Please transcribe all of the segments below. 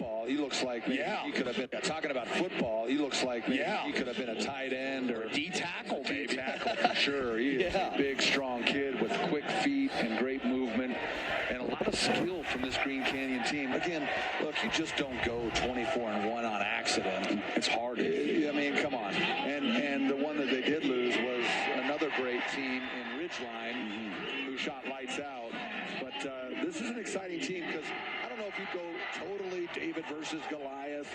football, he looks like maybe he could have been talking about football. He looks like maybe he could have been a tight end or a D tackle, maybe. Tackle for sure. He is a big, strong kid with quick feet and great movement and a lot of skill from this Green Canyon team. Again, look, you just don't go 24-1 on accident. It's hard. I mean, come on. And the one that they did lose was another great team in Ridgeline who shot lights out. But this is an exciting team because I don't know if you go totally David versus Goliath,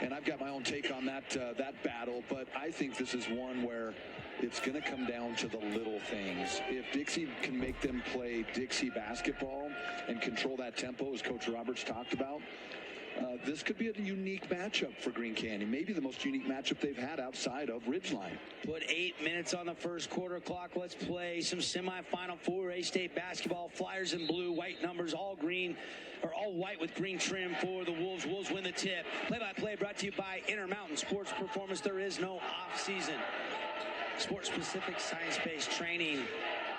and I've got my own take on that battle, but I think this is one where it's going to come down to the little things. If Dixie can make them play Dixie basketball and control that tempo, as Coach Roberts talked about, this could be a unique matchup for Green Canyon. Maybe the most unique matchup they've had outside of Ridgeline. Put 8 minutes on the first quarter clock. Let's play some semifinal 4A state basketball. Flyers in blue, white numbers, all green, or all white with green trim for the Wolves. Wolves win the tip. Play-by-play brought to you by Intermountain Sports Performance. There is no off-season. Sport-specific science-based training.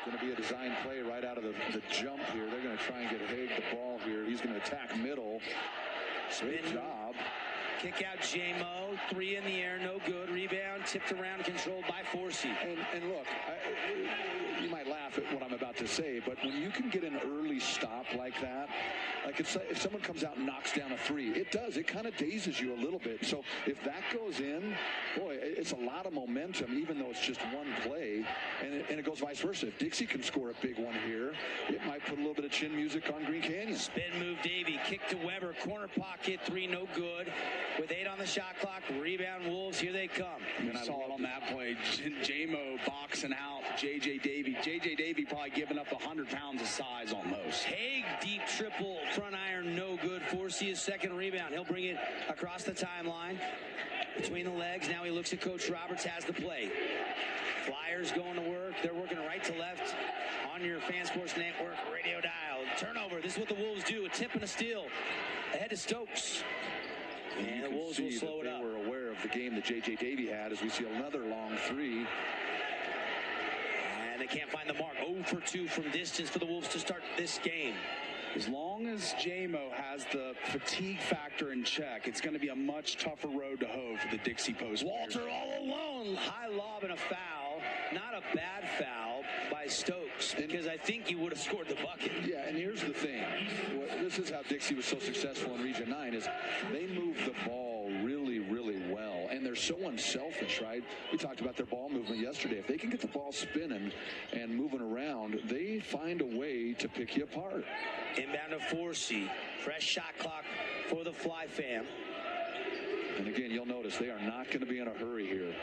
Going to be a design play right out of the jump here. They're going to try and get Haig the ball here. He's going to attack middle. Great job. Kick out J-Mo. 3 in the air, no good. Rebound, tipped around, controlled by Forsey. And look, you might laugh at what I'm about to say, but when you can get an early stop like that, like if someone comes out and knocks down a 3, it does. It kind of dazes you a little bit. So if that goes in, boy, it's a lot of momentum, even though it's just one play, and it goes vice versa. If Dixie can score a big one here, it might put a little bit of chin music on Green Canyon. Spin move, Davey. Kick to Weber. Corner pocket, 3, no good. With 8 on the shot clock, rebound Wolves, here they come. And I saw it on that play. J-Mo boxing out J.J. Davey. J.J. Davey probably giving up 100 pounds of size almost. Haig, deep triple, front iron, no good. Forsey, his second rebound. He'll bring it across the timeline. Between the legs, now he looks at Coach Roberts, has the play. Flyers going to work. They're working right to left on your Fan Sports Network radio dial. Turnover, this is what the Wolves do. A tip and a steal. Ahead to Stokes. And the Wolves will slow it up. They were aware of the game that J.J. Davey had as we see another long 3. And they can't find the mark. 0 for 2 from distance for the Wolves to start this game. As long as J-Mo has the fatigue factor in check, it's going to be a much tougher road to hoe for the Dixie Post. Walter all alone. High lob and a foul. Not a bad foul by Stokes, because I think he would have scored the bucket. Yeah, and here's the thing. This is how Dixie was so successful in Region 9 is they move the ball really, really well. And they're so unselfish, right? We talked about their ball movement yesterday. If they can get the ball spinning and moving around, they find a way to pick you apart. Inbound to Forsey. Fresh shot clock for the FLYFAM. And again, you'll notice they are not going to be in a hurry here.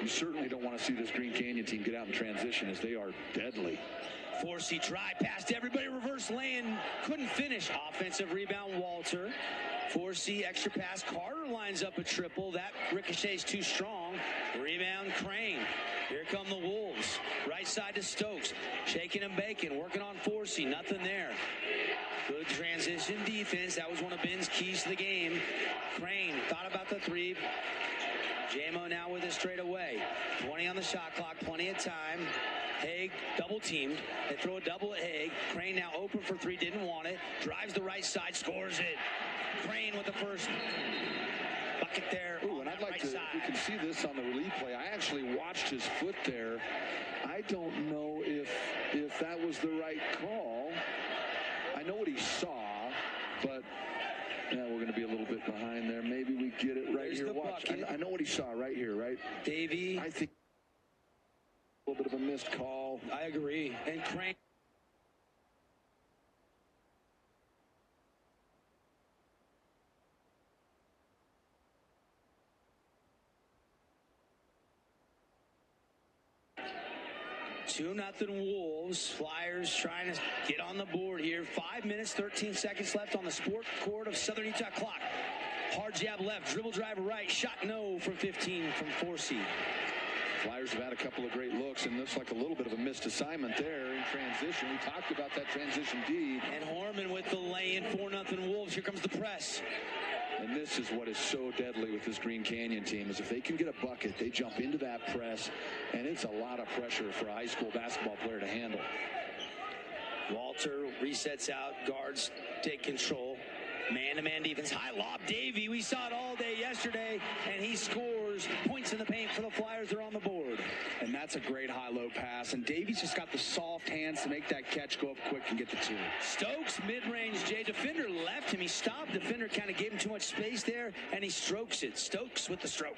You certainly don't want to see this Green Canyon team get out in transition as they are deadly. Forsey tried past everybody, reverse lane, couldn't finish. Offensive rebound, Walter. Forsey, extra pass. Carter lines up a triple. That ricochet's too strong. Rebound, Crane. Here come the Wolves. Right side to Stokes. Shaking and baking, working on Forsey. Nothing there. Good transition defense. That was one of Ben's keys to the game. Crane thought about the 3. J-Mo now with it straight away. 20 on the shot clock, plenty of time. Haig double teamed. They throw a double at Haig. Crane now open for 3, didn't want it. Drives the right side, scores it. Crane with the first bucket there. Ooh, and I'd like to, you can see this on the replay. I actually watched his foot there. I don't know if that was the right call. I know what he saw, but yeah, we're going to be a little bit behind there. Maybe we get it right here. Watch. I know what he saw right here, right? Davey. I think a little bit of a missed call. I agree. And Crane. Two nothing Wolves. Flyers trying to get on the board here. 5 minutes, 13 seconds left on the sport court of Southern Utah clock. Hard jab left, dribble drive right, shot no from 15 from Forsey. Flyers have had a couple of great looks, and looks like a little bit of a missed assignment there in transition. We talked about that transition D. And Horman with the lay-in, 4-0 Wolves. Here comes the press. And this is what is so deadly with this Green Canyon team is if they can get a bucket, they jump into that press, and it's a lot of pressure for a high school basketball player to handle. Walter resets out, guards take control. Man-to-man defense. High lob, Davey. We saw it all day yesterday, and he scores points in the paint for the Flyers. They're on the board. And that's a great high-low pass. And Davey's just got the soft hands to make that catch go up quick and get the two. Stokes, mid-range, Jay. Defender left him. He stopped. Defender kind of gave him too much space there, and he strokes it. Stokes with the stroke.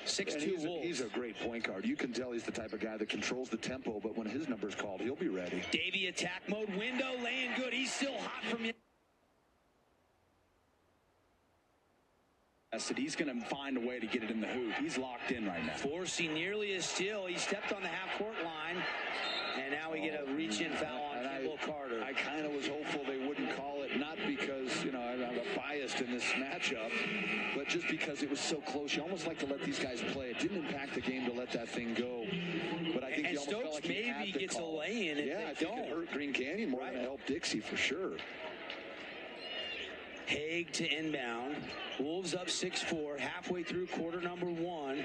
6'2" Wolves. He's a great point guard. You can tell he's the type of guy that controls the tempo, but when his number's called, he'll be ready. Davey attack mode, window, laying good. He's still hot from He's going to find a way to get it in the hoop. He's locked in right now. Forcing nearly a steal. He stepped on the half-court line, and now we get a reach-in foul on Kimball Carter. I kind of was hopeful they wouldn't call it, not because, I'm biased in this matchup, but just because it was so close. You almost like to let these guys play. It didn't impact the game to let that thing go. But I think and you almost Stokes felt like maybe gets call. a lay-in if I they think don't. it hurt Green Canyon more than it helped Dixie for sure. Haig to inbound. Wolves up 6-4, halfway through quarter number 1.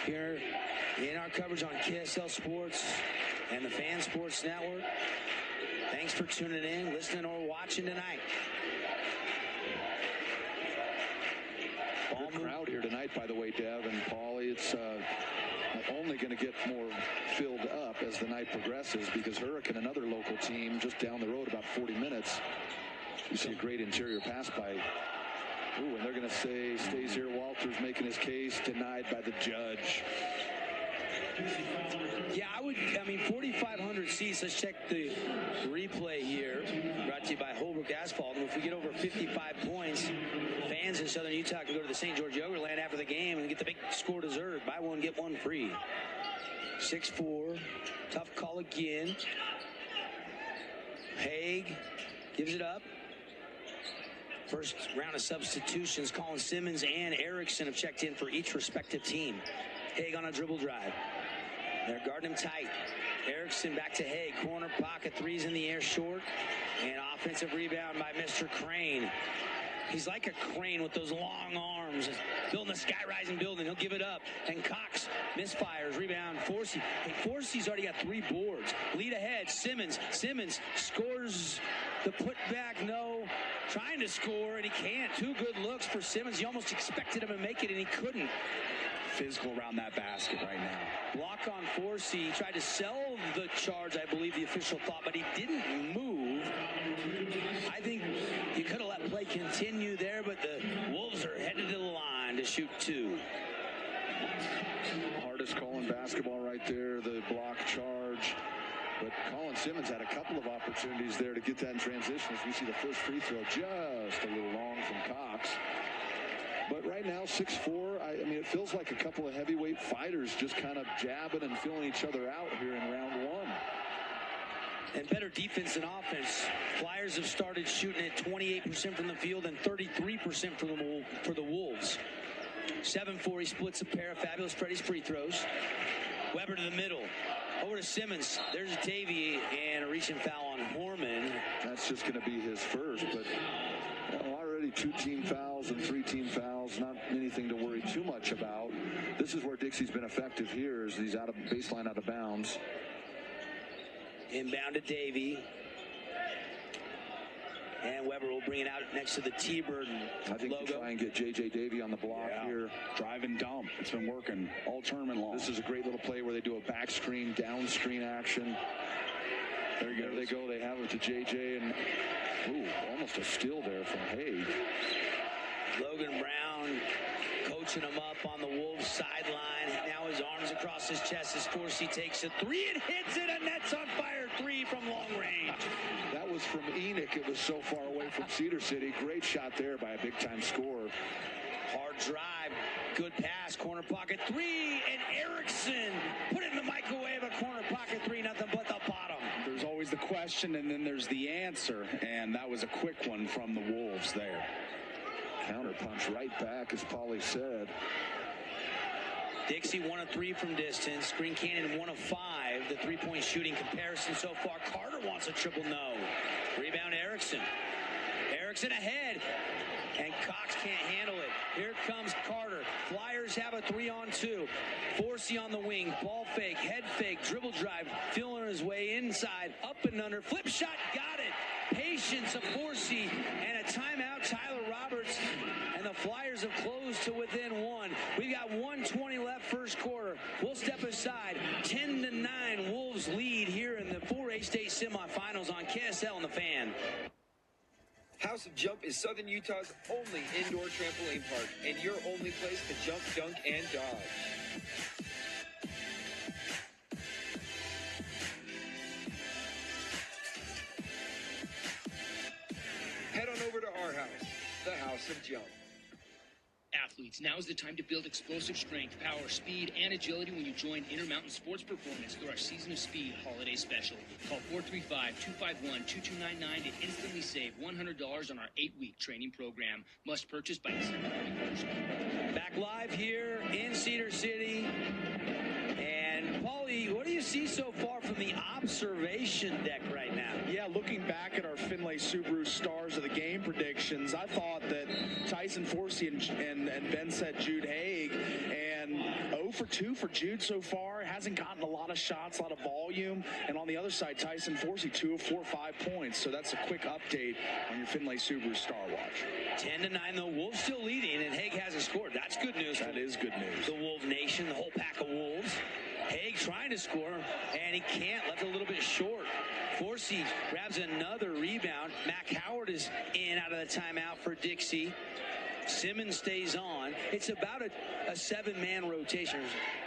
Here in our coverage on KSL Sports and the Fan Sports Network. Thanks for tuning in, listening, or watching tonight. Good crowd here tonight, by the way, Dev and Paulie. It's only going to get more filled up as the night progresses because Hurricane, another local team, just down the road about 40 minutes. You see a great interior pass by, and they're going to say, stays here. Walters making his case, denied by the judge. Yeah, 4,500 seats. Let's check the replay here. Brought to you by Holbrook Asphalt. And if we get over 55 points, fans in Southern Utah can go to the St. George Yogurtland after the game and get the big score dessert. Buy one, get one free. 6-4. Tough call again. Haig gives it up. First round of substitutions, Colin Simmons and Erickson have checked in for each respective team. Haig on a dribble drive. They're guarding him tight. Erickson back to Haig. Corner pocket, threes in the air short. And offensive rebound by Mr. Crane. He's like a crane with those long arms. Building a sky-rising building. He'll give it up. And Cox misfires. Rebound, Forsey. Hey, Forsey's already got 3 boards. Lead ahead, Simmons. Simmons scores the putback, no. Trying to score, and he can't. 2 good looks for Simmons. You almost expected him to make it, and he couldn't. Physical around that basket right now. Block on Forsey. He tried to sell the charge, I believe the official thought, but he didn't move. I think you could have let play continue there, but the Wolves are headed to the line to shoot 2. Hardest call in basketball right there, the block charge. But Colin Simmons had a couple of opportunities there to get that in transition. As we see the first free throw just a little long from Cox. But right now, 6-4, it feels like a couple of heavyweight fighters just kind of jabbing and feeling each other out here in round 1. And better defense than offense. Flyers have started shooting at 28% from the field and 33% for the Wolves. 7-4, he splits a pair of Fabulous Freddy's free throws. Weber to the middle. Over to Simmons. There's Davey and a reaching foul on Horman. That's just going to be his first, but already 2 team fouls and 3 team fouls. Not anything to worry too much about. This is where Dixie's been effective here as he's out of baseline, out of bounds. Inbound to Davey. And Weber will bring it out next to the T-Bird I think logo. You try and get J.J. Davey on the block here. Drive and dump. It's been working all tournament long. This is a great little play where they do a back screen, down screen action. There they go. They have it to J.J. and almost a steal there from Haig. Logan Brown coaching him up on the Wolves sideline. Now his arms across his chest as Forsey takes a 3 and hits it, and that's on fire. 3 from long range. That was from Enoch. It was so far away from Cedar City. Great shot there by a big-time scorer. Hard drive, good pass, corner pocket 3, and Erickson put it in the microwave. A corner pocket 3, nothing but the bottom. There's always the question, and then there's the answer, and that was a quick one from the Wolves there. Counter punch right back, as Paulie said. Dixie 1 of 3 from distance. Green Canyon 1 of 5. The 3-point shooting comparison so far. Carter wants a triple no. Rebound Erickson. Erickson ahead. And Cox can't handle it. Here comes Carter. Flyers have a 3-on-2. Forsey on the wing. Ball fake. Head fake. Dribble drive. Feeling his way inside. Up and under. Flip shot. Got it. patience of Forsey, and a timeout, Tyler Roberts, and the Flyers have closed to within one. We've got 1:20 left first quarter. We'll step aside. 10-9 Wolves lead here in the 4A state semifinals on KSL and the Fan. House of Jump is Southern Utah's only indoor trampoline park and your only place to jump, dunk, and dodge. Head on over to our house, the House of Jump. Athletes, now is the time to build explosive strength, power, speed, and agility when you join Intermountain Sports Performance through our Season of Speed Holiday Special. Call 435-251-2299 to instantly save $100 on our 8-week training program. Must purchase by December 31st. Back live here in Cedar City. And, Paulie, what do you see so far from the observation deck right now? Yeah, looking back at our Finlay Subaru Stars of the Game predictions, I thought that Tyson Forsey and Ben said Jude Haig, and 0 for 2 for Jude so far. Hasn't gotten a lot of shots, a lot of volume. And on the other side, Tyson Forsey, 2 of 4, 5 points. So that's a quick update on your Finlay Subaru Star Watch. 10-9, the Wolves still leading, and Haig hasn't scored. That's good news. That is good news. The Wolf Nation, the whole pack of Wolves. Haig trying to score, and he can't. Left a little bit short. Forsey grabs another rebound. Mac Howard is in out of the timeout for Dixie. Simmons stays on. It's about a 7-man rotation.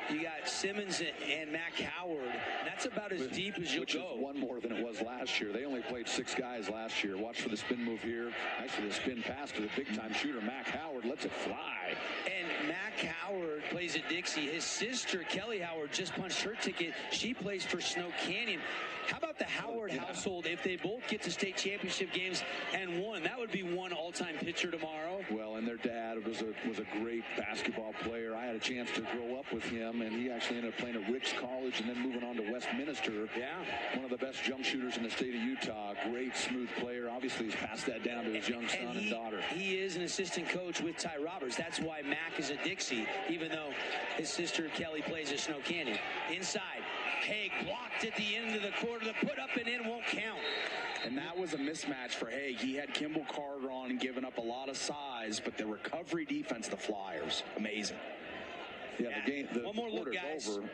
You got Simmons and Mac Howard. That's about as deep as you'll go. Which is one more than it was last year. They only played 6 guys last year. Watch for the spin move here. Actually, the spin pass to the big-time shooter, Mac Howard, lets it fly. And Mac Howard plays at Dixie. His sister, Kelly Howard, just punched her ticket. She plays for Snow Canyon. How about the Howard household if they both get to state championship games and won? That would be one all-time pitcher tomorrow. Well, and their dad was a great basketball player. I had a chance to grow up with him, and he actually ended up playing at Ricks College and then moving on to Westminster. Yeah. One of the best jump shooters in the state of Utah. Great, smooth player. Obviously, he's passed that down to his young son and daughter. He is an assistant coach with Ty Roberts. That's why Mac is at Dixie, even though his sister Kelly plays at Snow Canyon. Inside, Haig blocked at the end of the quarter. The put up and in won't count. And that was a mismatch for Haig. He had Kimball Carter on and given up a lot of size, but the recovery defense, the Flyers, amazing. Yeah, the game. One more look, guys. Over.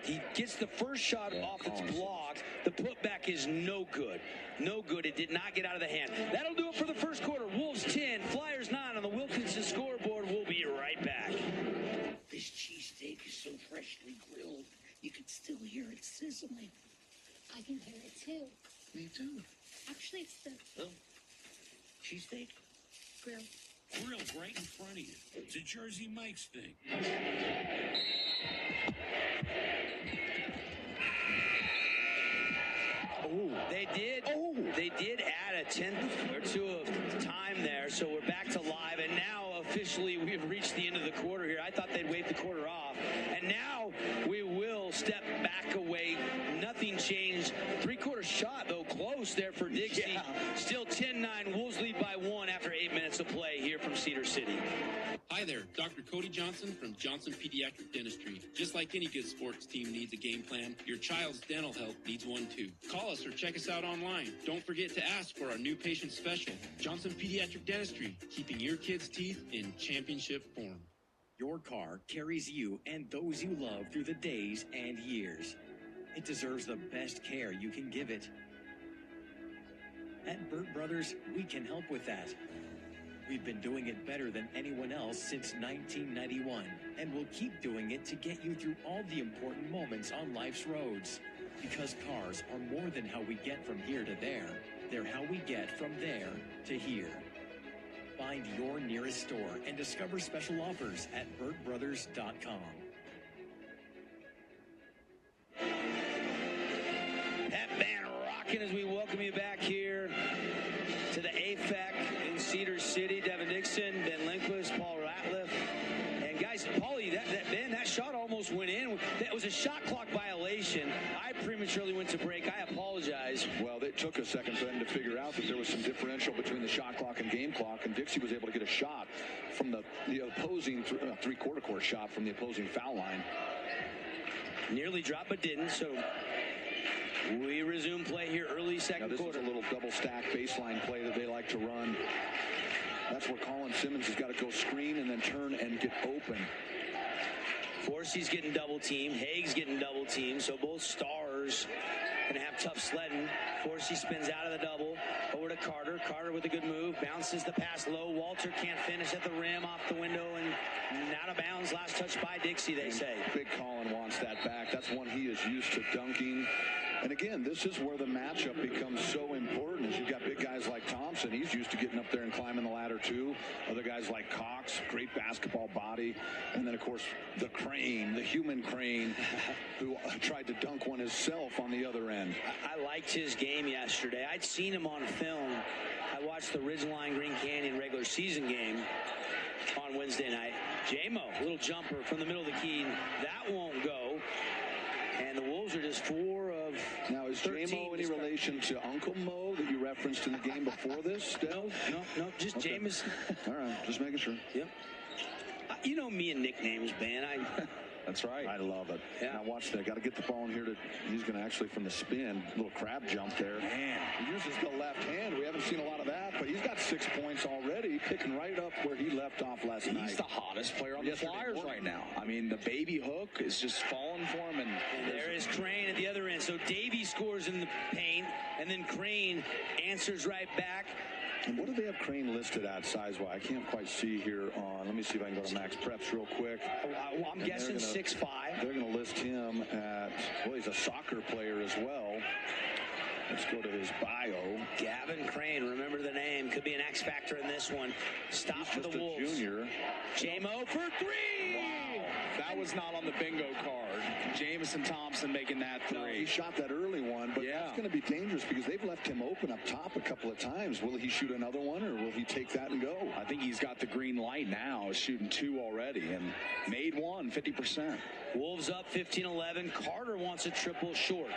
He gets the first shot off. It's blocked. The putback is no good. No good. It did not get out of the hand. That'll do it for the first quarter. Wolves 10, Flyers 9 on the Wilkinson scoreboard. We'll be right back. This cheesesteak is so freshly grilled, you can still hear it sizzling. I can hear it too. Me too. Actually, it's the Cheesesteak? grill. Grilled right in front of you. It's a Jersey Mike's thing. Oh, they did add a tenth or two of time there, so we're back to live, and now officially we've reached the end of the quarter here. I thought they'd wave the quarter off, and now we will step back away. Nothing changed. Three-quarter shot, though, close there for Dixie. Yeah. Still 10-9. Wolves lead by 1 after 8 minutes of play here from Cedar City. Hi there, Dr. Cody Johnson from Johnson Pediatric Dentistry. Just like any good sports team needs a game plan, your child's dental health needs one too. Call us or check us out online. Don't forget to ask for our new patient special. Johnson Pediatric Dentistry, keeping your kids' teeth in championship form. Your car carries you and those you love through the days and years. It deserves the best care you can give it. At Burt Brothers, we can help with that. We've been doing it better than anyone else since 1991, and we'll keep doing it to get you through all the important moments on life's roads. Because cars are more than how we get from here to there. They're how we get from there to here. Find your nearest store and discover special offers at burtbrothers.com. That band rocking as we welcome you back here to the AFAC in Cedar City. Devin Dixon, Ben Lindquist, Paul Ratliff. And guys, Paulie, that shot almost went in. That was a shot clock violation. I prematurely went to break. I apologize. Well, it took a second for them to figure out that there was some differential between the shot clock and game clock, and Dixie was able to get a shot from the opposing three-quarter court shot from the opposing foul line. Nearly dropped, but didn't. So We resume play here early second this quarter. is a little double stack baseline play that they like to run. That's where Colin Simmons has got to go screen and then turn and get open. Forsey's getting double teamed. Haig's getting double teamed. So both stars going to have tough sledding. Forsey spins out of the double. Over to Carter. Carter with a good move. Bounces the pass low. Walter can't finish at the rim. Off the window and out of bounds. Last touch by Dixie, they say. Big Colin wants that back. That's one he is used to dunking. And again, this is where the matchup becomes so important. As you've got big guys like Thompson, he's used to getting up there and climbing the ladder too. Other guys like Cox, great basketball body. And then, of course, the Crane, the human Crane, who tried to dunk one himself on the other end. I liked his game yesterday. I'd seen him on film. I watched the Ridgeline Green Canyon regular season game on Wednesday night. J-Mo, little jumper from the middle of the key. That won't go. And the Wolves are just 4 of Now, is J-Mo any relation to Uncle Mo that you referenced in the game before this? No, just okay. Jameson. All right, just making sure. Yep. You know me and nicknames, man. That's right. I love it. Yeah. Now watch that. Got to get the ball in here. He's going to actually from the spin, little crab jump there. Man, he uses the left hand. We haven't seen a lot of that, but he's got 6 points already, picking right up where he left off last night. He's the hottest player on the Flyers right now. I mean, the baby hook is just falling for him. And there is Crane at the other end. So Davey scores in the paint, and then Crane answers right back. And what do they have Crane listed at size-wise? I can't quite see here on. Let me see if I can go to Max Preps real quick. I'm guessing 6'5". They're going to list him at, well, he's a soccer player as well. Let's go to his bio. Gavin Crane, remember the name. Could be an X factor in this one. Stop for the Wolves. Junior. J-Mo for 3. Wow. That was not on the bingo card. Jamison Thompson making that 3. No, he shot that early one, but that's going to be dangerous because they've left him open up top a couple of times. Will he shoot another one, or will he take that and go? I think he's got the green light now. Shooting 2 already and made 1, 50%. Wolves up 15-11. Carter wants a triple short.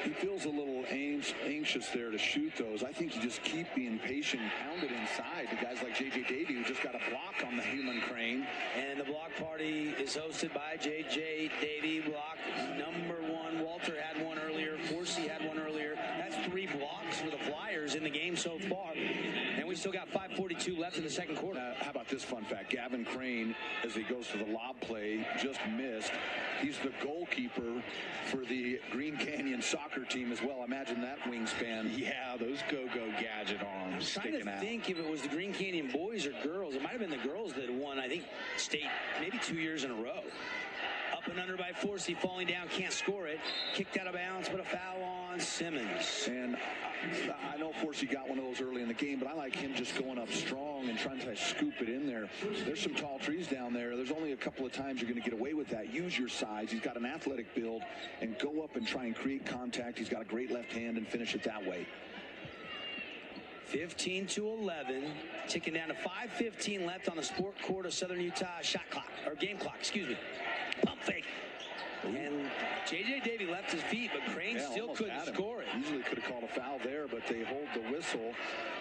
He feels a little anxious there to shoot those. I think you just keep being patient, pound it inside. The guys like J.J. Davey, who just got a block on the human Crane. And the block party is hosted by J.J. Davey. Block number 1. Walter had one earlier. Forsey had one earlier. That's 3 blocks for the Flyers in the game so far. And we still got 5:42 left in the second quarter. How about this fun fact? Gavin Crane, as he goes to the lob play, just missed. He's the goalkeeper for the Green Canyon soccer team as well. Imagine that wingspan. Yeah, those go-go gadget arms sticking out. I'm trying to think if it was the Green Canyon boys or girls. It might have been the girls that won, I think, state maybe 2 years in a row. Up and under by Forsey, falling down, can't score it. Kicked out of bounds, but a foul on Simmons. And I know Forsey got one of those early in the game, but I like him just going up strong and trying to scoop it in there. There's some tall trees down there. There's only a couple of times you're going to get away with that. Use your size. He's got an athletic build, and go up and try and create contact. He's got a great left hand and finish it that way. 15-11, ticking down to 5:15 left on the sport court of Southern Utah shot clock, or game clock, excuse me. Pump fake. And J.J. Davey left his feet, but Crane still couldn't score it. Usually could have called a foul there, but they hold the whistle.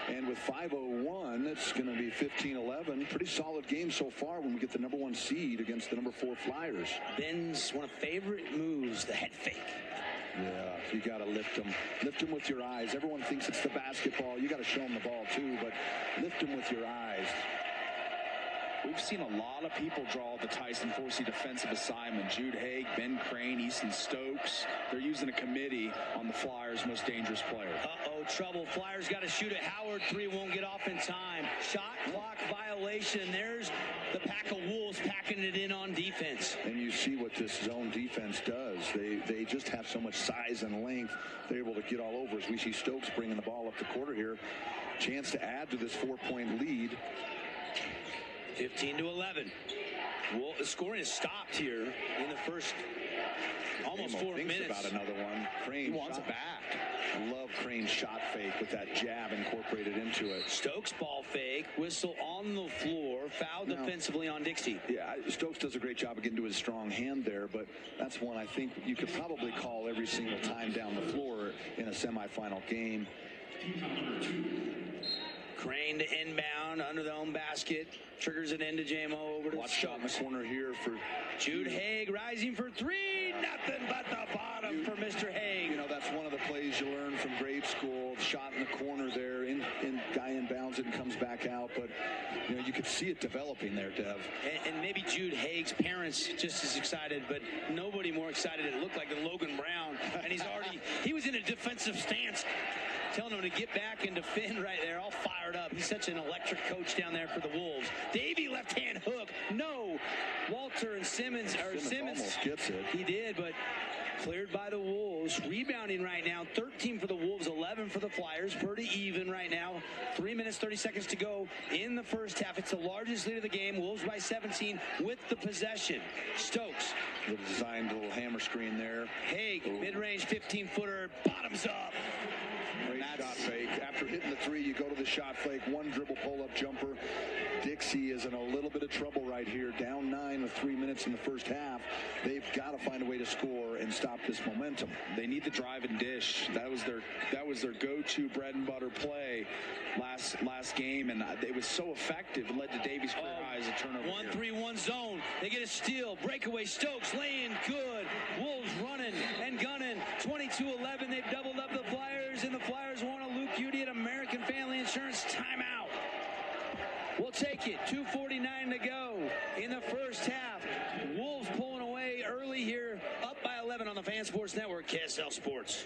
And with 5:01, it's going to be 15-11. Pretty solid game so far when we get the number 1 seed against the number 4 Flyers. Ben's one of favorite moves, the head fake. Yeah, you got to lift them. Lift them with your eyes. Everyone thinks it's the basketball. You got to show them the ball too, but lift them with your eyes. We've seen a lot of people draw the Tyson Forsey defensive assignment. Jude Haig, Ben Crane, Easton Stokes. They're using a committee on the Flyers' most dangerous player. Uh-oh, trouble. Flyers got to shoot it. Howard, 3 won't get off in time. Shot clock violation. There's the pack of Wolves packing it in on defense. And you see what this zone defense does. They just have so much size and length. They're able to get all over us. We see Stokes bringing the ball up the quarter here. Chance to add to this 4-point lead. 15-11. Well, the scoring has stopped here in the first almost 4 minutes. About another one. Crane wants it back. I love Crane's shot fake with that jab incorporated into it. Stokes ball fake, whistle on the floor, foul defensively on Dixie. Yeah, Stokes does a great job of getting to his strong hand there, but that's one I think you could probably call every single time down the floor in a semifinal game. Crane to inbound under the own basket. Triggers it into JMO over to Watch shot in the corner here for Jude Haig, rising for three. Nothing but the bottom for Mr. Haig. You know, that's one of the plays you learn from grade school. Shot in the corner there, guy inbounds it and comes back out. But, you know, you could see it developing there, Dev. And maybe Jude Haig's parents just as excited, but nobody more excited, it looked like, than Logan Brown. And he was in a defensive stance, telling him to get back and defend right there, all fired up. He's such an electric coach down there for the Wolves. Davey left-hand hook. No. Walter and Simmons almost gets it. He did, but cleared by the Wolves. Rebounding right now, 13 for the Wolves, 11 for the Flyers. Pretty even right now. 3 minutes, 30 seconds to go in the first half. It's the largest lead of the game. Wolves by 17 with the possession. Stokes. The designed little hammer screen there. Haig, mid-range 15-footer, bottoms up. Great shot fake. After hitting the three, you go to the shot fake. One dribble pull-up jumper. Dixie is in a little bit of trouble right here. Down 9 with 3 minutes in the first half. They've got to find a way to score and stop this momentum. They need the drive and dish. That was their go-to bread and butter play last game, and it was so effective. It led to Davies' career high as a turnover. 1-3-1 zone. They get a steal. Breakaway. Stokes laying good. Wolves running and gunning. 22-11. They've doubled up the Flyers, and the Flyers want a Luke Udy at American Family Insurance timeout. We'll take it. 2:49 to go in the first half. Wolves pulling away early here, up by 11 on the Fan Sports Network, KSL Sports.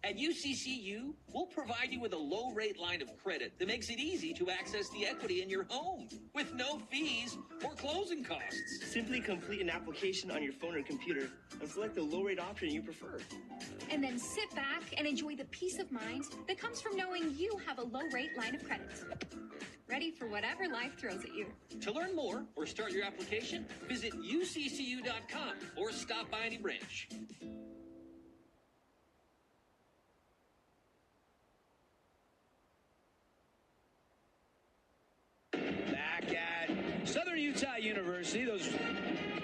At UCCU, we'll provide you with a low-rate line of credit that makes it easy to access the equity in your home with no fees or closing costs. Simply complete an application on your phone or computer and select the low-rate option you prefer. And then sit back and enjoy the peace of mind that comes from knowing you have a low-rate line of credit. Ready for whatever life throws at you. To learn more or start your application, visit uccu.com or stop by any branch. Back at Southern Utah University, those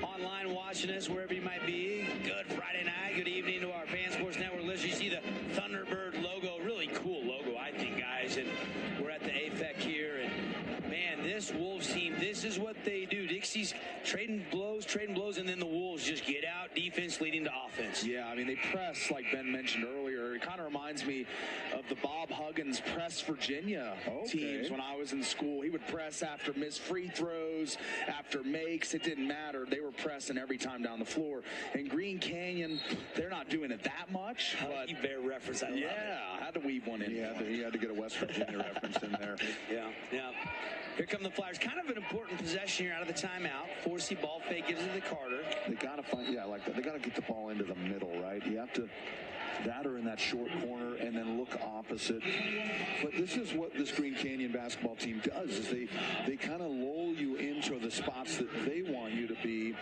online watching us wherever you might be, good Friday night, good evening to our Fan Sports Network listeners. You see the Thunderbird logo, really cool logo, I think, guys, and we're at the AFEC here, and man, this Wolves team, this is what they do. Dixie's trading blows, and then the Wolves just get out, defense leading to offense. Yeah, I mean, they press, like Ben mentioned earlier. It kind of reminds me of the Bob Huggins Press Virginia teams when I was in school. He would press after missed free throws, after makes. It didn't matter. They were pressing every time down the floor. In Green Canyon, they're not doing it that much. But you bear reference, I love it. I had to weave one in. He had to get a West Virginia reference in there. Yeah. Here come the Flyers. Kind of an important possession here out of the timeout. 4C ball fake gives it to Carter. They got to find, I like that. They got to get the ball into the middle, right? You have to, that or in that short corner, and then look opposite. But this is what this Green Canyon basketball team does, is they kind of lull you into the spots that they want you to be,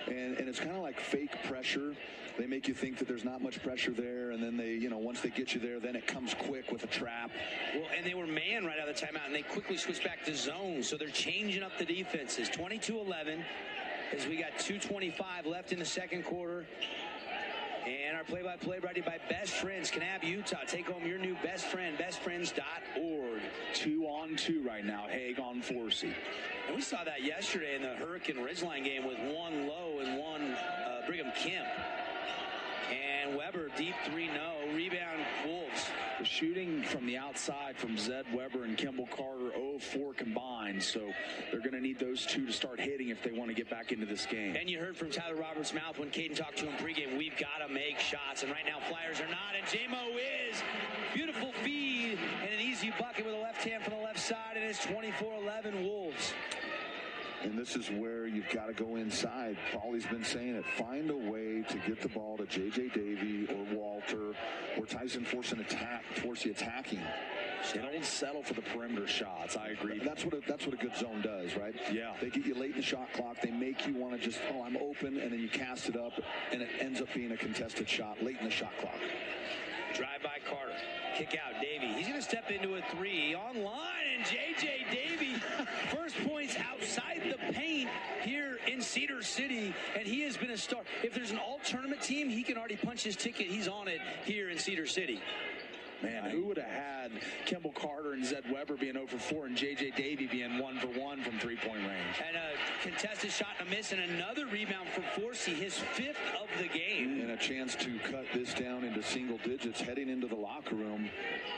and it's kind of like fake pressure. They make you think that there's not much pressure there, and then they, once they get you there, then it comes quick with a trap. Well, and they were man right out of the timeout, and they quickly switched back to zone, so they're changing up the defenses. 22-11 as we got 2:25 left in the second quarter. And our play-by-play brought to you by Best Friends, Kanab, Utah. Take home your new best friend, bestfriends.org. 2-on-2 right now, Haig on 4C. And we saw that yesterday in the Hurricane Ridgeline game with one Lowe and one Brigham Kemp. And Weber, deep 3, no. Rebound, Wolves. The shooting from the outside from Zed Weber and Kimball Carter, 0-4 combined. So they're going to need those two to start hitting if they want to get back into this game. And you heard from Tyler Roberts' mouth when Caden talked to him pregame, we've got to make shots. And right now, Flyers are not. And JMO is. Beautiful feed and an easy bucket with a left hand from the left side. And it's 24-11 Wolves. And this is where you've got to go inside. Paulie's been saying it. Find a way to get the ball to J.J. Davey or Walter or Tyson Forsey attacking. They don't settle for the perimeter shots. I agree. That's what a good zone does, right? Yeah. They get you late in the shot clock. They make you want to just, I'm open, and then you cast it up, and it ends up being a contested shot late in the shot clock. Drive by Carter. Kick out Davey. He's going to step into a 3. Online, and J.J. Davey. First points outside the paint here in Cedar City, and he has been a star. If there's an all-tournament team, he can already punch his ticket. He's on it here in Cedar City. Man, who would have had Kimball Carter and Zed Weber being 0 for being 1 for 1 from three-point range. And a contested shot and a miss, and another rebound for Forsey, his 5th of the game. And a chance to cut this down into single digits heading into the locker room.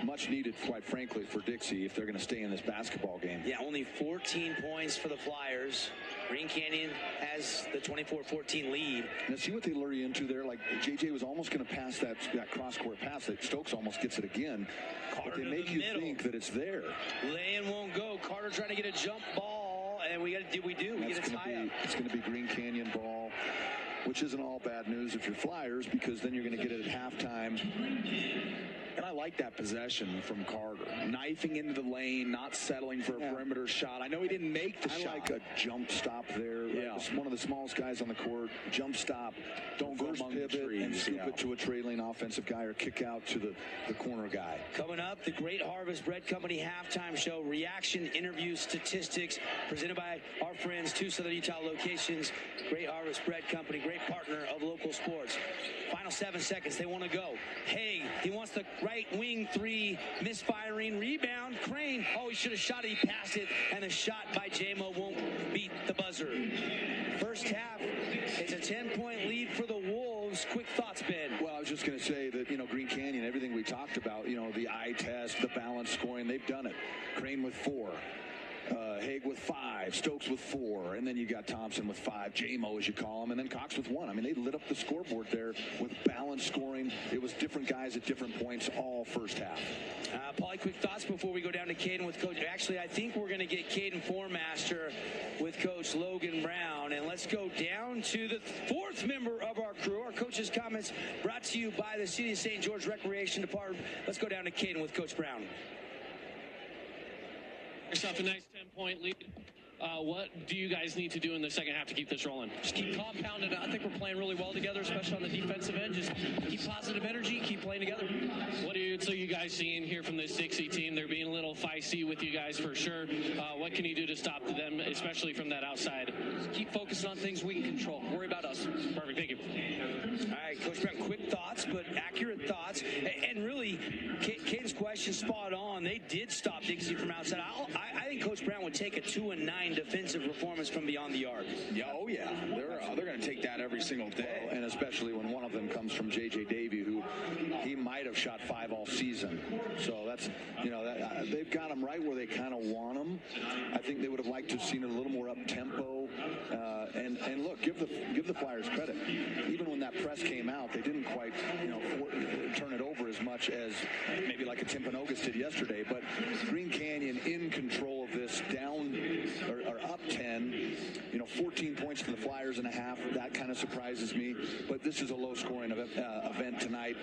Much needed, quite frankly, for Dixie if they're going to stay in this basketball game. Yeah, only 14 points for the Flyers. Green Canyon has the 24-14 lead. Now, see what they lure you into there? Like, JJ was almost going to pass that cross-court pass. That Stokes almost gets it again. Carter but they make you middle. think that it's there. Lay-in won't go. Carter trying to get a jump ball, and we get a tie-up. It's going to be Green Canyon ball, which isn't all bad news if you're Flyers, because then you're going to get it at halftime. And I like that possession from Carter. Knifing into the lane, not settling for a perimeter shot. I know he didn't make the shot. I like a jump stop there. Yeah. It's one of the smallest guys on the court. Jump stop. Don't go among pivot the trees, and scoop it to a trailing offensive guy or kick out to the corner guy. Coming up, the Great Harvest Bread Company halftime show. Reaction, interview, statistics, presented by our friends, 2 Southern Utah locations. Great Harvest Bread Company, great partner of local sports. Final 7 seconds. They want to go. Haig, he wants the right wing 3, misfiring, rebound. Crane, he should have shot it. He passed it, and the shot by J-Mo won't beat the buzzer. First half, it's a 10-point lead for the Wolves. Quick thoughts, Ben. Well, I was just going to say that, Green Canyon, everything we talked about, the eye test, the balance scoring, they've done it. Crane with 4. Haig with 5, Stokes with 4, and then you got Thompson with 5, J-Mo as you call him, and then Cox with 1. I mean, they lit up the scoreboard there with balanced scoring. It was different guys at different points all first half. Paulie, quick thoughts before we go down to Caden with Coach. Actually, I think we're going to get Caden Formaster with Coach Logan Brown, and let's go down to the 4th member of our crew. Our coach's comments brought to you by the City of St. George Recreation Department. Let's go down to Caden with Coach Brown. Yourself a nice 10-point lead. What do you guys need to do in the second half to keep this rolling? Just keep compounding. I think we're playing really well together, especially on the defensive end. Just keep positive energy, keep playing together. What are you guys seeing here from this Dixie team? They're being a little feisty with you guys for sure. What can you do to stop them, especially from that outside? Just keep focusing on things we can control. Worry about us. Perfect. Thank you. All right, Coach Brown, quick thoughts, but accurate thoughts. And really, Caden's question spot on. They did stop Dixie from outside. I think Coach Brown would take a 2-9 defensive performance from beyond the arc. Yeah, they're going to take that every single day. And especially when one of them comes from J.J. Davey, who he might have shot 5 all season. So that's, they've got him right where they kind of want him. I think they would have liked to have seen it a little more up-tempo. And look, give the Flyers credit. Even when that press came out, they didn't quite, turn it over as much as maybe like a Timpanogos did yesterday. But Green Canyon in control of this, down or up 10, 14 points to the Flyers in a half. That kind of surprises me. But this is a low-scoring event tonight.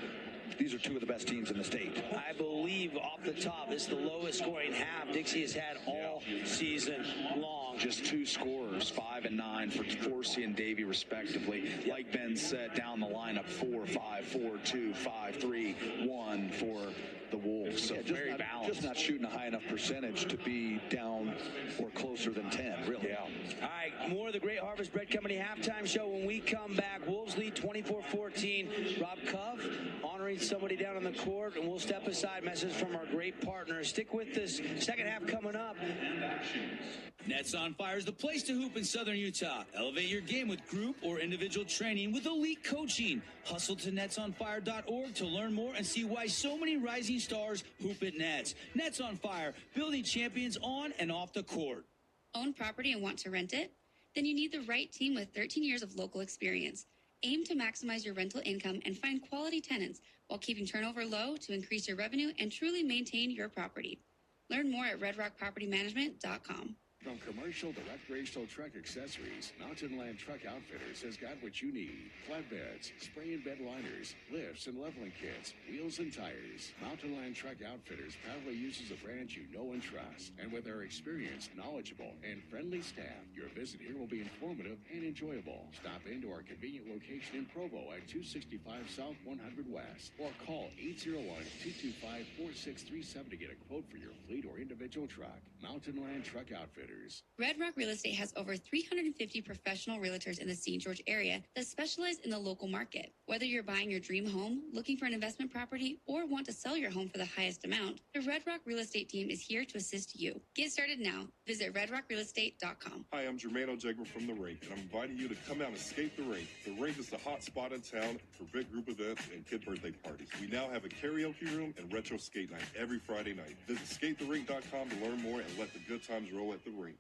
These are 2 of the best teams in the state. I believe off the top, it's the lowest scoring half Dixie has had all season long. Just 2 scorers, 5 and 9 for Forsey and Davey respectively. Like Ben said, down the lineup, 4-5, 4-2, 5-3, 1 for the Wolves. So very balanced. Just not shooting a high enough percentage to be down or closer than 10, really. Yeah. All right, more of the Great Harvest Bread Company halftime show when we come back. Wolves lead 24-14. Rob Cuff honoring somebody down on the court, and we'll step aside. Message from our great partners. Stick with this second half coming up. Nets on Fire is the place to hoop in Southern Utah. Elevate your game with group or individual training with elite coaching. Hustle to netsonfire.org to learn more and see why so many rising stars hoop at Nets. Nets on Fire, building champions on and off the court. Own property and want to rent it? Then you need the right team with 13 years of local experience. Aim to maximize your rental income and find quality tenants while keeping turnover low to increase your revenue and truly maintain your property. Learn more at redrockpropertymanagement.com. From commercial to recreational truck accessories, Mountain Land Truck Outfitters has got what you need. Flatbeds, spray and bed liners, lifts and leveling kits, wheels and tires. Mountain Land Truck Outfitters proudly uses a brand you know and trust. And with our experienced, knowledgeable, and friendly staff, your visit here will be informative and enjoyable. Stop into our convenient location in Provo at 265 South 100 West. Or call 801-225-4637 to get a quote for your fleet or individual truck. Mountain Land Truck Outfitters. Outfitters. Red Rock Real Estate has over 350 professional realtors in the St. George area that specialize in the local market. Whether you're buying your dream home, looking for an investment property, or want to sell your home for the highest amount, the Red Rock Real Estate team is here to assist you. Get started now. Visit redrockrealestate.com. Hi, I'm Jermaine O'Jegger from The Rink, and I'm inviting you to come out and skate The Rink. The Rink is the hot spot in town for big group events and kid birthday parties. We now have a karaoke room and retro skate night every Friday night. Visit skatetherink.com to learn more and let the good times roll at The Rink.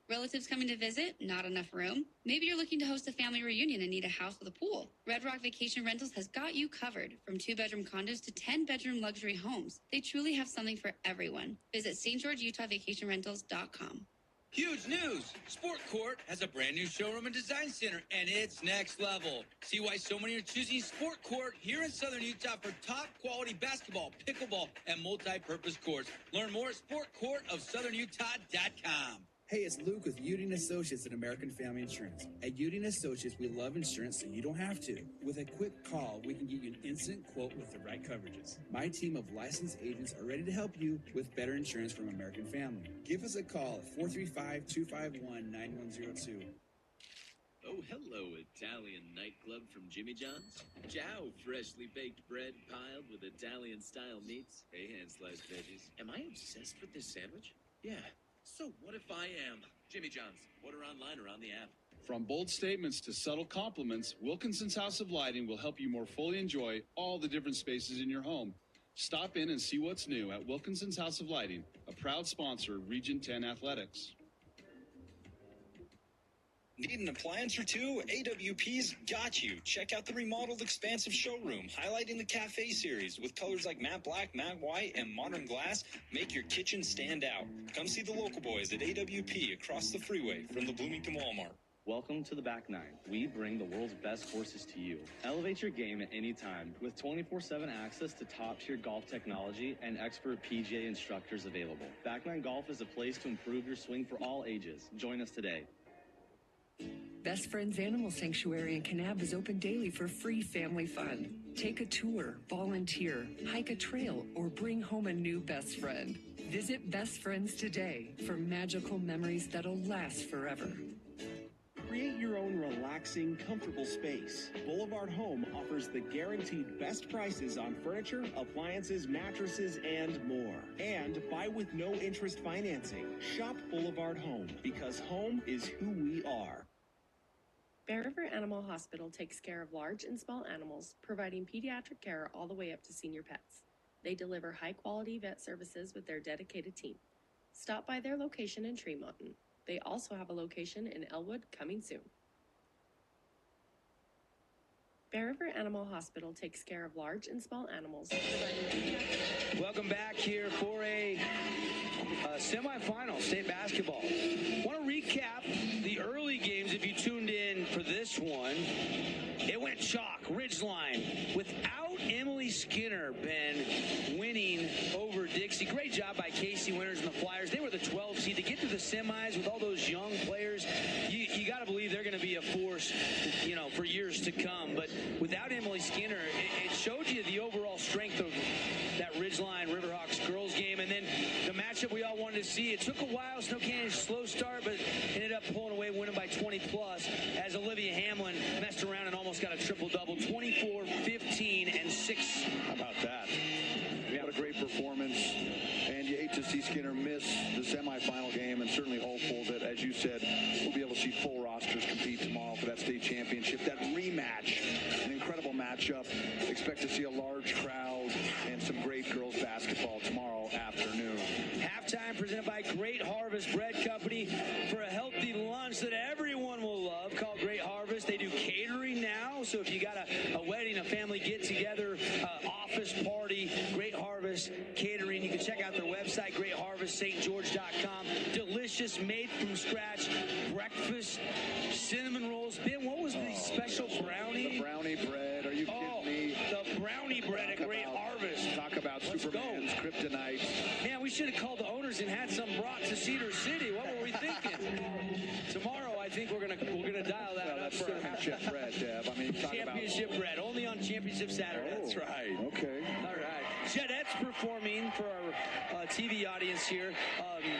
Relatives coming to visit? Not enough room? Maybe you're looking to host a family reunion and need a house with a pool. Red Rock Vacation Rentals has got you covered. From 2-bedroom condos to 10-bedroom luxury homes, they truly have something for everyone. Visit stgeorgeutahvacationrentals.com. Huge news! Sport Court has a brand new showroom and design center, and it's next level. See why so many are choosing Sport Court here in Southern Utah for top quality basketball, pickleball, and multi-purpose courts. Learn more at sportcourtofsouthernutah.com. Hey, it's Luke with Udine Associates at American Family Insurance. At Udine Associates, we love insurance so you don't have to. With a quick call, we can get you an instant quote with the right coverages. My team of licensed agents are ready to help you with better insurance from American Family. Give us a call at 435-251-9102. Oh, hello, Italian nightclub from Jimmy John's. Ciao, freshly baked bread piled with Italian-style meats. Hey, hand-sliced veggies. Am I obsessed with this sandwich? Yeah. So what if I am? Jimmy John's. Order online or on the app. From bold statements to subtle compliments, Wilkinson's House of Lighting will help you more fully enjoy all the different spaces in your home. Stop in and see what's new at Wilkinson's House of Lighting, a proud sponsor of Region 10 Athletics. Need an appliance or two? AWP's got you. Check out the remodeled expansive showroom, highlighting the cafe series with colors like matte black, matte white, and modern glass. Make your kitchen stand out. Come see the local boys at AWP across the freeway from the Bloomington Walmart. Welcome to the Back Nine. We bring the world's best horses to you. Elevate your game at any time with 24/7 access to top-tier golf technology and expert PGA instructors available. Back Nine Golf is a place to improve your swing for all ages. Join us today. Best Friends Animal Sanctuary in Kanab is open daily for free family fun. Take a tour, volunteer, hike a trail, or bring home a new best friend. Visit Best Friends today for magical memories that'll last forever. Create your own relaxing, comfortable space. Boulevard Home offers the guaranteed best prices on furniture, appliances, mattresses, and more. And buy with no interest financing. Shop Boulevard Home, because home is who we are. Bear River Animal Hospital takes care of large and small animals, providing pediatric care all the way up to senior pets. They deliver high-quality vet services with their dedicated team. Stop by their location in Tremonton. They also have a location in Elwood coming soon. Bear River Animal Hospital takes care of large and small animals. Welcome back here for a semifinal state basketball. Want to recap the early games if you tuned in for this one. It went chalk, Ridgeline, without Emily Skinner, Ben, winning over Dixie. Great job by Casey Winters and the Flyers. They were the 12 seed. To get to the semis with all those young players, you got to believe they're going to be a force, for years to come. But without Emily Skinner, it showed you the overall strength of that Ridgeline Riverhawks girls game. And then the matchup we all wanted to see. It took a while. Snow Canyon's slow start, but ended up pulling away, winning by 20+ as Olivia Hamlin messed around and almost got a triple-double, 24, 15, and 6. How about that? What a great performance. And you hate to see Skinner miss the semifinal game, and certainly hopeful that, as you said, we'll be able to see full rosters compete tomorrow for that state championship. That rematch, an incredible matchup. Expect to see a large crowd and some great girls basketball tomorrow afternoon. Halftime presented by Great Harvest Bread Company for a healthy lunch that everyone will love called Great Harvest. They do catering now, so if you got a wedding, a family get-together, office party, Great Harvest Catering. You can check out their website, greatharveststgeorge.com. Delicious, made from scratch breakfast, cinnamon rolls. Ben, what was the special brownie? The brownie bread bread. Are you kidding me? The brownie bread at Great Harvest. Talk about Superman's kryptonite. Man, we should have called the owners and had some brought to Cedar City. What were we thinking? Tomorrow, I think we're gonna dial that up for championship bread, Deb. I mean, championship bread only on Championship Saturday. That's right. Okay. All right. Jeanette's performing for our TV audience here.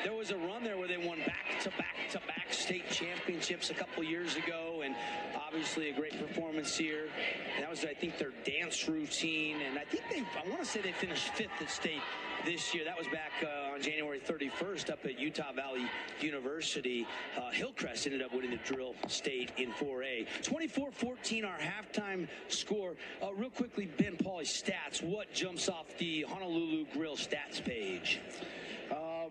There was a run there where they won back-to-back state championships a couple years ago, and obviously a great performance here. And that was, I think, their dance routine, and I think I want to say they finished 5th at state this year. That was back on January 31st up at Utah Valley University. Hillcrest ended up winning the drill state in 4A. 24-14, our halftime score. Real quickly, Ben Pauly, stats. What jumps off the Honolulu Grill stats page?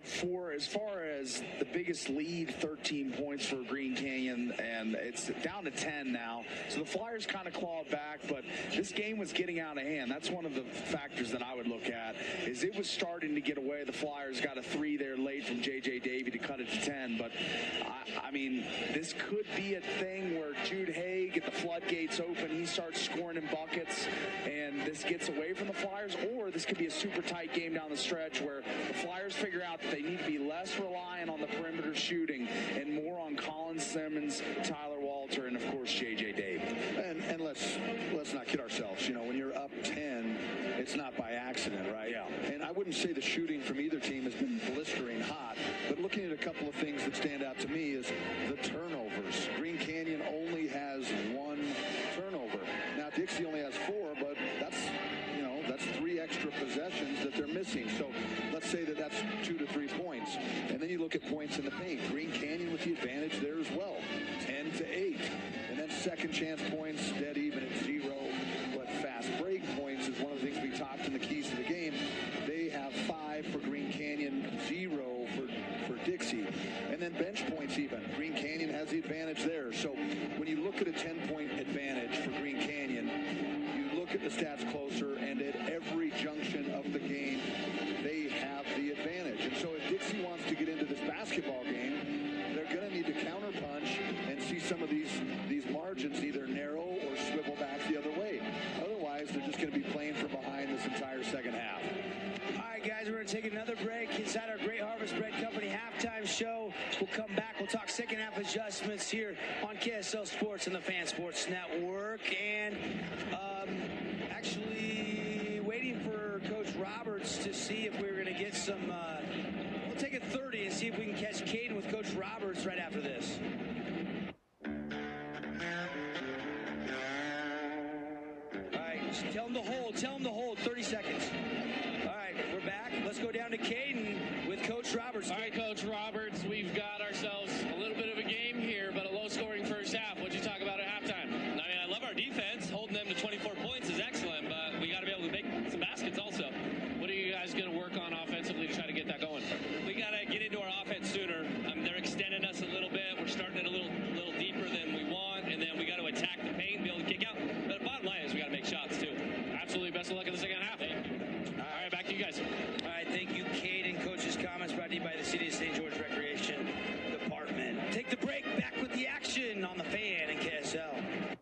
For as far as the biggest lead, 13 points for Green Canyon, and it's down to 10 now. So the Flyers kind of clawed back, but this game was getting out of hand. That's one of the factors that I would look at, is it was starting to get away. The Flyers got a 3 there late from J.J. Davey to cut it to 10, but I mean, this could be a thing where Jude Haig, at the floodgates open, he starts scoring in buckets, and this gets away from the Flyers, or this could be a super tight game down the stretch where the Flyers figure out that they need to be less reliant on the perimeter shooting and more on Colin Simmons, Tyler Walter, and of course J.J. Davey. And let's not kid ourselves. You know, when you're up 10, it's not by accident, right? Yeah. And I wouldn't say the shooting from either team has been blistering hot, but looking at a couple of things that stand out to me is the turnovers. Green Canyon only has 1 turnover. Now Dixie only has 4, but that's 3 extra possessions that they're missing. So let's say that that's 2 to 3 points. And then you look at points in the paint. Green Canyon with the advantage there as well, 10 to 8. And then second chance points, dead even at 0. But fast break points is one of the things we talked in the keys to the game. They have 5 for Green Canyon, 0 for Dixie. And then bench points even. Green Canyon has the advantage there. So when you look at a 10-point advantage for Green Canyon, you look at the stats closer, and at every junction of the game, they have the advantage. And so if Dixie wants to get into this basketball game, they're going to need to counterpunch and see some of these margins either narrow or swivel back the other way. Otherwise, they're just going to be playing from behind this entire second half. All right, guys, we're going to take another break inside our Great Harvest Bread Company halftime show. We'll come back. We'll talk second half adjustments here on KSL Sports and the Fan Sports Network. And actually waiting for Coach Roberts to see if we were going to get some we'll take a 30 and see if we can catch Caden with Coach Roberts right after this. All right, just tell him to hold 30 seconds. All right, we're back. Let's go down to Caden with Coach Roberts. All right, Coach Roberts, we've got ourselves a little bit of a game here, but a low-scoring first half. What'd you talk about at halftime? I mean, I love our defense. Holding them to 24 points is excellent, but we got to be able to make some baskets also. What are you guys going to work on offensively to try to get that going? We got to get into our offense sooner. They're extending us a little bit. We're starting it a little deeper than we want, and then we got to attack the paint and be able to kick out. But the bottom line is we got to make shots too. Absolutely. Best of luck in the second half. All right, back to you guys. All right, thank you, Caden. Coach's comments brought to you by the City of St. George Recreation Department. Take the break. Back with the action on the Fan and KSL.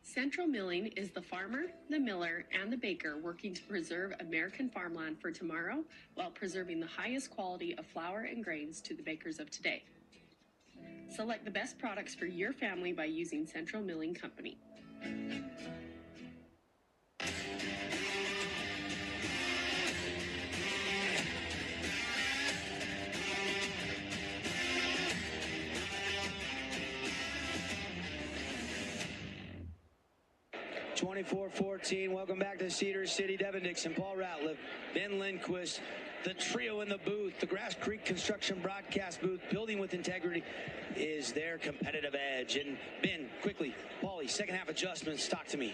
Central Milling is the farmer, the miller, and the baker working to preserve American farmland for tomorrow while preserving the highest quality of flour and grains to the bakers of today. Select the best products for your family by using Central Milling Company. 24-14. Welcome back to Cedar City. Devin Dixon, Paul Ratliff, Ben Lindquist, the trio in the booth. The Grass Creek Construction broadcast booth, building with integrity, is their competitive edge. And Ben, quickly, Paulie, second half adjustments. Talk to me.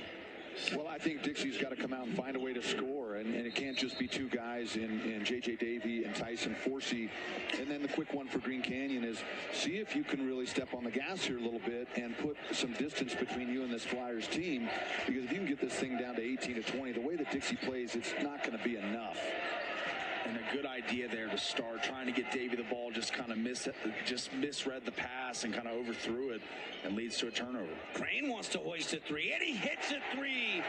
Well, I think Dixie's got to come out and find a way to score, and it can't just be two guys in J.J. Davey and Tyson Forsey. And then the quick one for Green Canyon is see if you can really step on the gas here a little bit and put some distance between you and this Flyers team, because if you can get this thing down to 18-20, the way that Dixie plays, it's not going to be enough. And a good idea there to start trying to get Davey the ball, just kind of misread the pass and kind of overthrew it, and leads to a turnover. Crane wants to hoist a three, and he hits a three.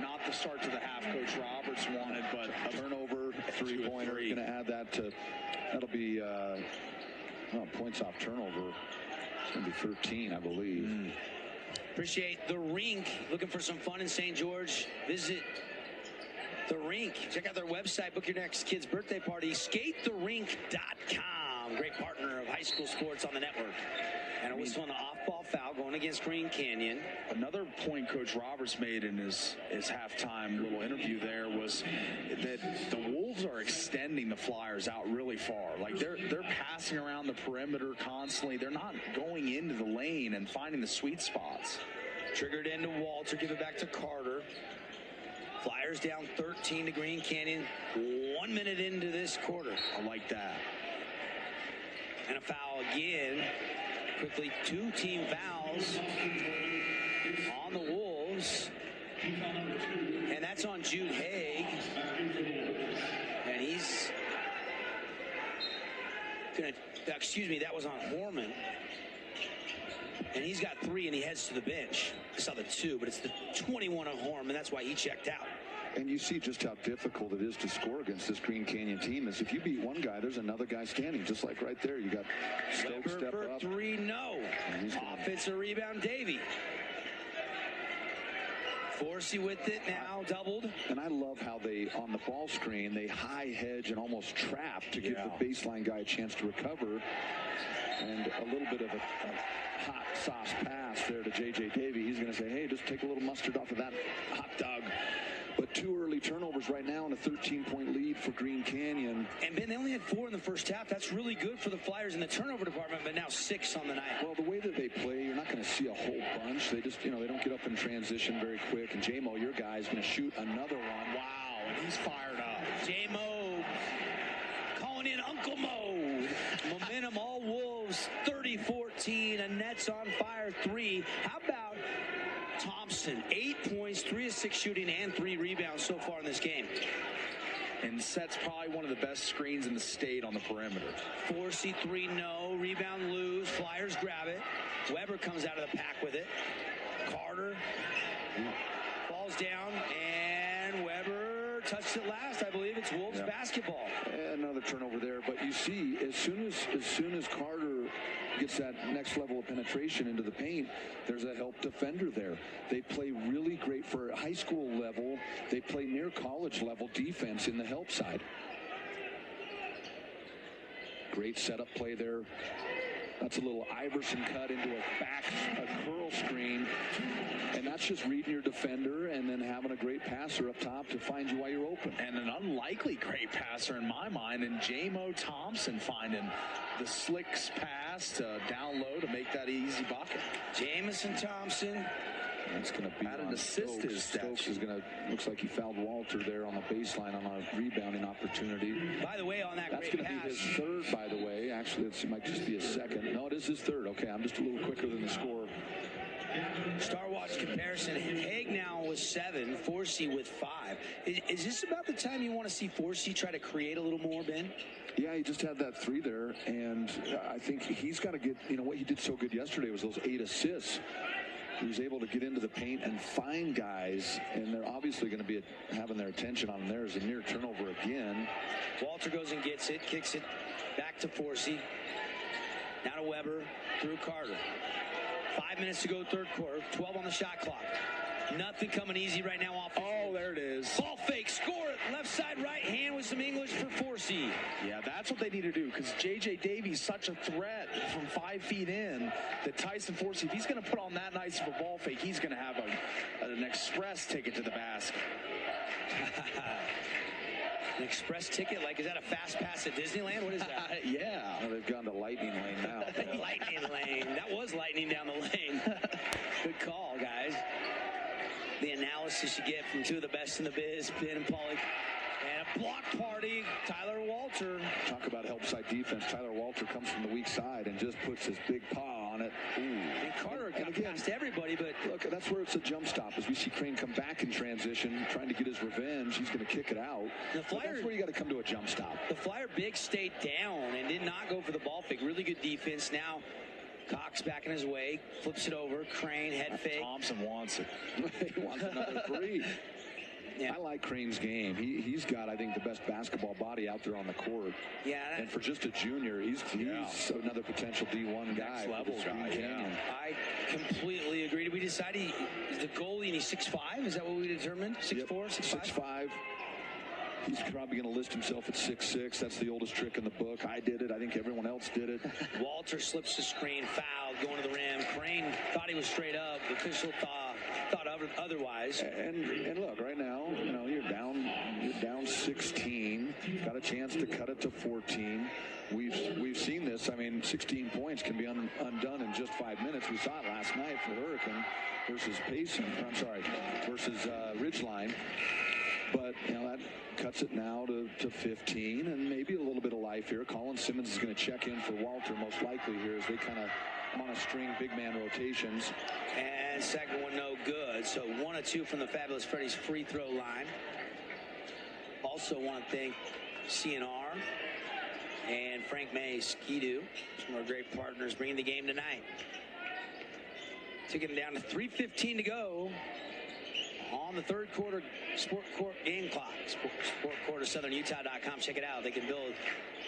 Not the start to the half Coach Roberts wanted, but a turnover, three-pointer. Going to add that to, that'll be points off turnover. It's going to be 13, I believe. Appreciate the rink. Looking for some fun in St. George? Visit the rink. Check out their website. Book your next kid's birthday party. SkateTheRink.com. Great partner of high school sports on the network. And a whistle on the off-ball foul going against Green Canyon. Another point Coach Roberts made in his halftime little interview there was that the Wolves are extending the Flyers out really far. Like they're passing around the perimeter constantly. They're not going into the lane and finding the sweet spots. Triggered into Walter. Give it back to Carter. Flyers down 13 to Green Canyon. 1 minute into this quarter. I like that. And a foul again. Quickly, two team fouls on the Wolves. And that's on Jude Haig. And he's going to, that was on Horman. And he's got 3, and he heads to the bench. I saw the 2, but it's the 21 on Horman. That's why he checked out. And you see just how difficult it is to score against this Green Canyon team. Is if you beat one guy, there's another guy standing, just like right there. You got Stokes step for up. 3, no. Offensive rebound, Davey. Forsey with it now, doubled. And I love how they, on the ball screen, they high hedge and almost trap to give the baseline guy a chance to recover. And a little bit of a hot sauce pass there to J.J. Davey. He's going to say, hey, just take a little mustard off of that hot dog. But 2 early turnovers right now and a 13-point lead for Green Canyon. And, Ben, they only had 4 in the first half. That's really good for the Flyers in the turnover department, but now 6 on the night. Well, the way that they play, you're not going to see a whole bunch. They just, they don't get up in transition very quick. And J-Mo, your guy, is going to shoot another one. Wow, and he's fired up. J-Mo calling in Uncle Mo. Momentum, all Wolves, 30-14. And Nets on fire, 3. How about Thompson, 8 points, 3 of 6 shooting, and 3 rebounds so far in this game. And sets probably one of the best screens in the state on the perimeter. Forsey, 3, no. Rebound, lose. Flyers grab it. Weber comes out of the pack with it. Carter falls down, and Weber touched it last. I believe it's Wolves basketball. Another turnover there, but you see, as soon as Carter gets that next level of penetration into the paint, there's a help defender there. They play really great for high school level. They play near college level defense in the help side. Great setup play there. That's a little Iverson cut into a curl screen. And that's just reading your defender and then having a great passer up top to find you while you're open. And an unlikely great passer in my mind, and J-Mo Thompson finding the slicks pass to down low to make that easy bucket. Jamison Thompson. That's going to be an assist. Stokes is going to, looks like he fouled Walter there on the baseline on a rebounding opportunity. By the way, on that that's great going to pass. be his 3rd, by the way. Actually, it might just be his 2nd. No, it is his 3rd. Okay, I'm just a little quicker than the score. Star Watch comparison. Haig now with 7, Forsey with 5. Is this about the time you want to see Forsey try to create a little more, Ben? Yeah, he just had that 3 there, and I think he's got to get, what he did so good yesterday was those 8 assists. He was able to get into the paint and find guys, and they're obviously going to be having their attention on him. There's a near turnover again. Walter goes and gets it, kicks it back to Forsey. Now to Weber, through Carter. 5 minutes to go, 3rd quarter, 12 on the shot clock. Nothing coming easy right now off. Oh, there it is. Ball fake, score it. left side, right hand with some English for Forsey. Yeah, that's what they need to do, because J.J. Davies such a threat from 5 feet in that Tyson Forsey, if he's going to put on that nice of a ball fake, he's going to have an express ticket to the basket. An express ticket? Like, is that a fast pass at Disneyland? What is that? Yeah. Well, they've gone to lightning lane now. Lightning lane. That was lightning down the lane. Good call, guys. The analysis you get from two of the best in the biz, Ben and Paulie. And a block party, Tyler Walter. Talk about help side defense. Tyler Walter comes from the weak side and just puts his big paw on it. Ooh. And Carter got past everybody, but look, that's where it's a jump stop. As we see Crane come back in transition, trying to get his revenge, he's going to kick it out. That's where you got to come to a jump stop. The Flyer big stayed down and did not go for the ball fake. Really good defense. Now Cox back in his way, flips it over. Crane, head fake. Thompson wants it. He wants another 3. Yeah. I like Crane's game. He's got, I think, the best basketball body out there on the court. Yeah. And for just a junior, he's another potential D1 guy. Next level guy, yeah. I completely agree. Did we decide he's the goalie and he's 6'5"? Is that what we determined? 6'4", 6'5"? 6'5". He's probably going to list himself at 6'6". That's the oldest trick in the book. I did it. I think everyone else did it. Walter slips the screen, fouled, going to the rim. Crane thought he was straight up. The official thought otherwise. And look, right now, you're down 16. You've got a chance to cut it to 14. We've seen this. I mean, 16 points can be undone in just 5 minutes. We saw it last night for Hurricane versus Ridgeline. But, that cuts it now to 15 and maybe a little bit of life here. Colin Simmons is going to check in for Walter most likely here as they kind of on a string big man rotations. And second one no good. So 1 of 2 from the Fabulous Freddy's free throw line. Also want to thank CNR and Frank May, Ski-Doo, some of our great partners bringing the game tonight. Taking it down to 3:15 to go on the third quarter Sport Court game clock. Sport Court of SouthernUtah.com. Check it out. They can build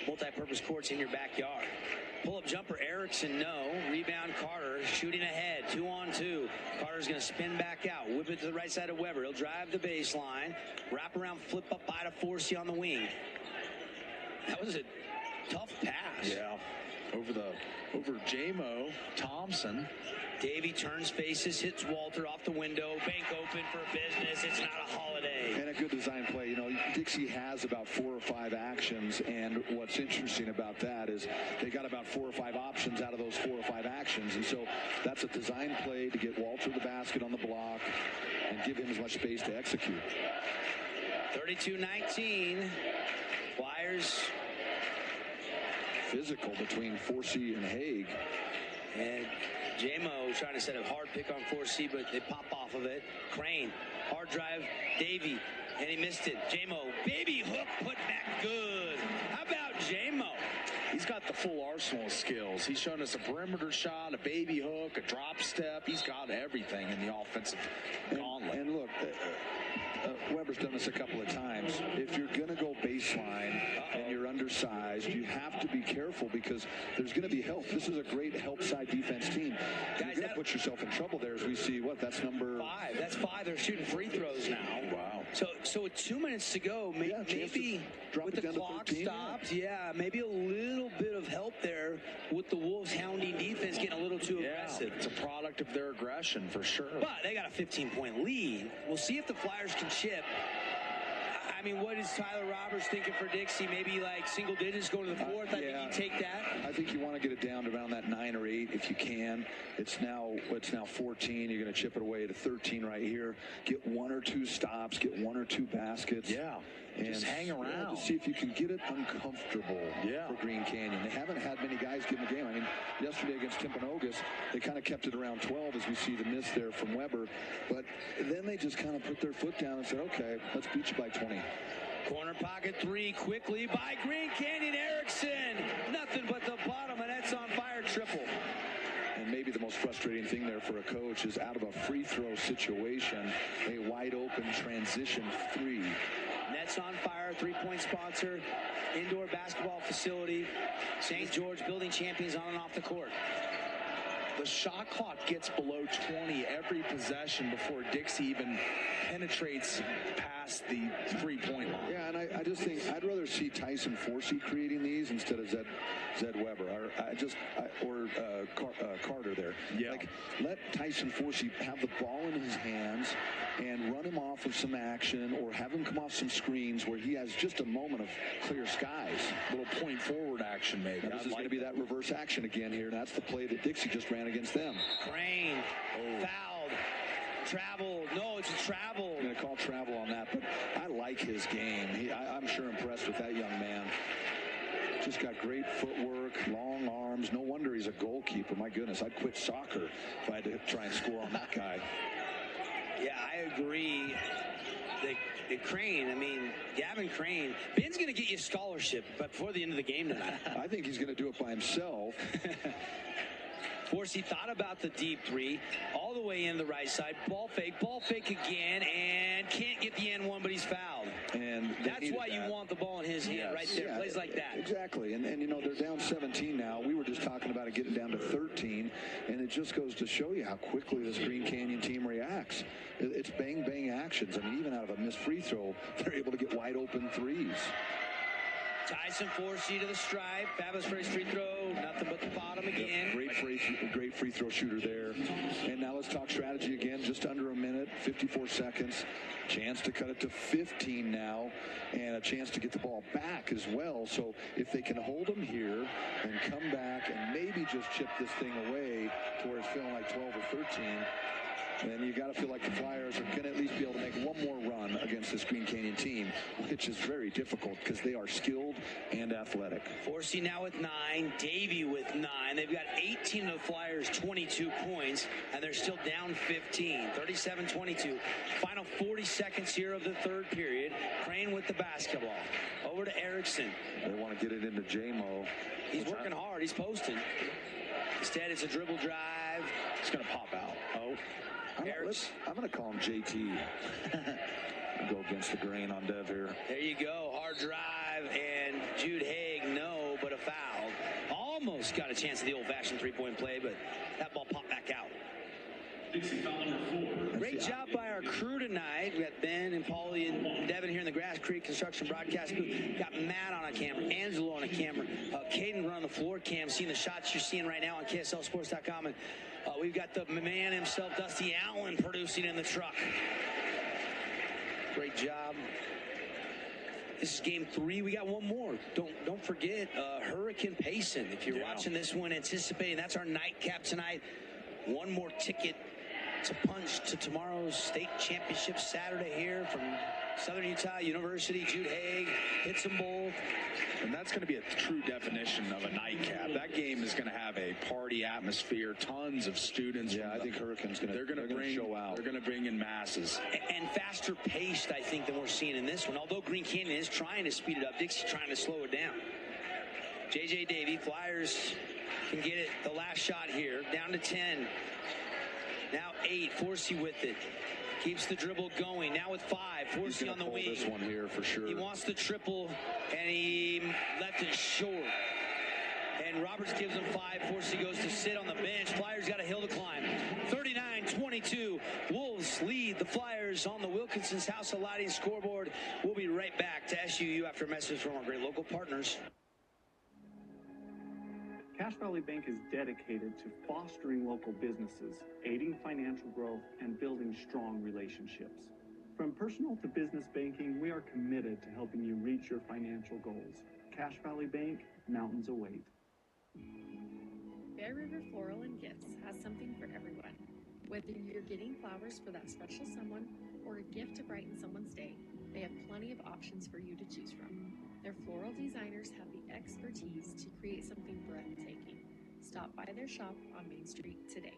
multi-purpose courts in your backyard. Pull-up jumper, Erickson, no. Rebound, Carter, shooting ahead, 2-on-2. Carter's going to spin back out, whip it to the right side of Weber. He'll drive the baseline, wrap around, flip up by to Forsey on the wing. That was a tough pass. Yeah, over J-Mo, Thompson. Davey turns faces, hits Walter off the window. Bank open for business. It's not a holiday. And a good design play. Dixie has about 4 or 5 actions, and what's interesting about that is they got about 4 or 5 options out of those 4 or 5 actions, and so that's a design play to get Walter the basket on the block and give him as much space to execute. 32-19. Flyers. Physical between Forsey and Haig. And J-Mo trying to set a hard pick on Forsey, but they pop off of it. Crane, hard drive, Davey, and he missed it. J-Mo, baby hook, put back good. How about J-Mo? He's got the full arsenal of skills. He's shown us a perimeter shot, a baby hook, a drop step. He's got everything in the offensive gauntlet. And look, Weber's done this a couple of times. If you're going to go baseline and you're undersized, you have to be careful because there's going to be help. This is a great help side defense team. You're going to put yourself in trouble there as we see, that's number 5. That's 5. They're shooting free throws now. Wow. So with 2 minutes to go, maybe with the clock stopped, maybe a little bit of help there with the Wolves hounding defense getting a little too aggressive. It's a product of their aggression for sure. But they got a 15-point lead. We'll see if the Flyers can chip. I mean, what is Tyler Roberts thinking for Dixie? Maybe like single digits going to the 4th? I think you take that. I think you want to get it down to around that 9 or 8 if you can. It's now 14. You're going to chip it away to 13 right here. Get 1 or 2 stops. Get 1 or 2 baskets. Yeah. And just hang around. To see if you can get it uncomfortable for Green Canyon. They haven't had many guys get in the game. I mean, yesterday against Timpanogos, they kind of kept it around 12 as we see the miss there from Weber. But then they just kind of put their foot down and said, okay, let's beat you by 20. Corner pocket 3 quickly by Green Canyon. Erickson. Nothing but the bottom, and that's on fire triple. And maybe the most frustrating thing there for a coach is out of a free throw situation, a wide open transition 3. Nets on Fire, 3-point sponsor, indoor basketball facility, St. George building champions on and off the court. The shot clock gets below 20 every possession before Dixie even penetrates past the three-point line. Yeah, and I just think I'd rather see Tyson Forsey creating these instead of Zed Weber or Carter there. Yeah. Like, let Tyson Forsey have the ball in his hands and run him off of some action, or have him come off some screens where he has just a moment of clear skies. Little point forward action, maybe. This is going to be that reverse action again here, and that's the play that Dixie just ran against them. Crane, fouled, travel. No, it's a travel. I'm going to call travel on that, but I like his game. I'm sure impressed with that young man. Just got great footwork, long arms. No wonder he's a goalkeeper. My goodness, I'd quit soccer if I had to try and score on that guy. Yeah, I agree. The Crane, Gavin Crane, Ben's going to get you a scholarship, but before the end of the game tonight. I think he's going to do it by himself. Forsey thought about the deep three, all the way in the right side. Ball fake again, and can't get the N1, but he's fouled. And that's why you want the ball in his hand right there. Plays like that. Exactly. And they're down 17 now. We were just talking about it getting down to 13, and it just goes to show you how quickly this Green Canyon team reacts. It's bang actions. Even out of a missed free throw, they're able to get wide open threes. Tyson Forsey to the stripe. Fabulous for his free throw. Nothing but the bottom again. Great free throw shooter there. And now let's talk strategy again. Just under a minute, 54 seconds. Chance to cut it to 15 now, and a chance to get the ball back as well. So if they can hold them here and come back and maybe just chip this thing away to where it's feeling like 12 or 13, then you got to feel like the Flyers are going to at least be able to make one more run against this Green Canyon team, which is very difficult because they are skilled and athletic. Forsey now with 9, Davey with 9. They've got 18 of the Flyers' 22 points, and they're still down 15, 37-22. Final 40 seconds here of the third period. Crane with the basketball. Over to Erickson. They want to get it into J-Mo. He's working hard. He's posting. Instead, it's a dribble drive. It's going to pop out. I'm going to call him JT. Go against the grain on Dev here. There you go. Hard drive, and Jude Haig, no, but a foul. Almost got a chance at the old-fashioned three-point play, but that ball popped back out. Great job by our crew tonight. We got Ben and Paulie and Devin here in the Grass Creek Construction Broadcast booth. Got Matt on a camera, Angelo on a camera, Caden running the floor cam, seeing the shots you're seeing right now on KSLSports.com. And we've got the man himself, Dusty Allen, producing in the truck. Great job. This is game 3. We got one more. Don't forget Hurricane Payson. If you're watching this one, anticipating that's our nightcap tonight. One more ticket to punch to tomorrow's state championship Saturday here from Southern Utah University. Jude Haig hits them both. And that's going to be a true definition of a nightcap. That game is going to have a party atmosphere, tons of students. Yeah, I think Hurricane's going to show out. They're going to bring in masses. And faster paced, I think, than we're seeing in this one. Although Green Canyon is trying to speed it up, Dixie trying to slow it down. J.J. Davey, Flyers can get it. The last shot here, down to 10. Now 8, Forsey with it. Keeps the dribble going. Now with 5, Forsey on the wing. This one here for sure. He wants the triple, and he left it short. And Roberts gives him 5. Forsey goes to sit on the bench. Flyers got a hill to climb. 39-22. Wolves lead the Flyers on the Wilkinson's House of Lighting scoreboard. We'll be right back to SUU after a message from our great local partners. Cache Valley Bank is dedicated to fostering local businesses, aiding financial growth, and building strong relationships. From personal to business banking, we are committed to helping you reach your financial goals. Cache Valley Bank, mountains await. Bear River Floral and Gifts has something for everyone. Whether you're getting flowers for that special someone or a gift to brighten someone's day, they have plenty of options for you to choose from. Their floral designers have the expertise to create something breathtaking. Stop by their shop on Main Street today.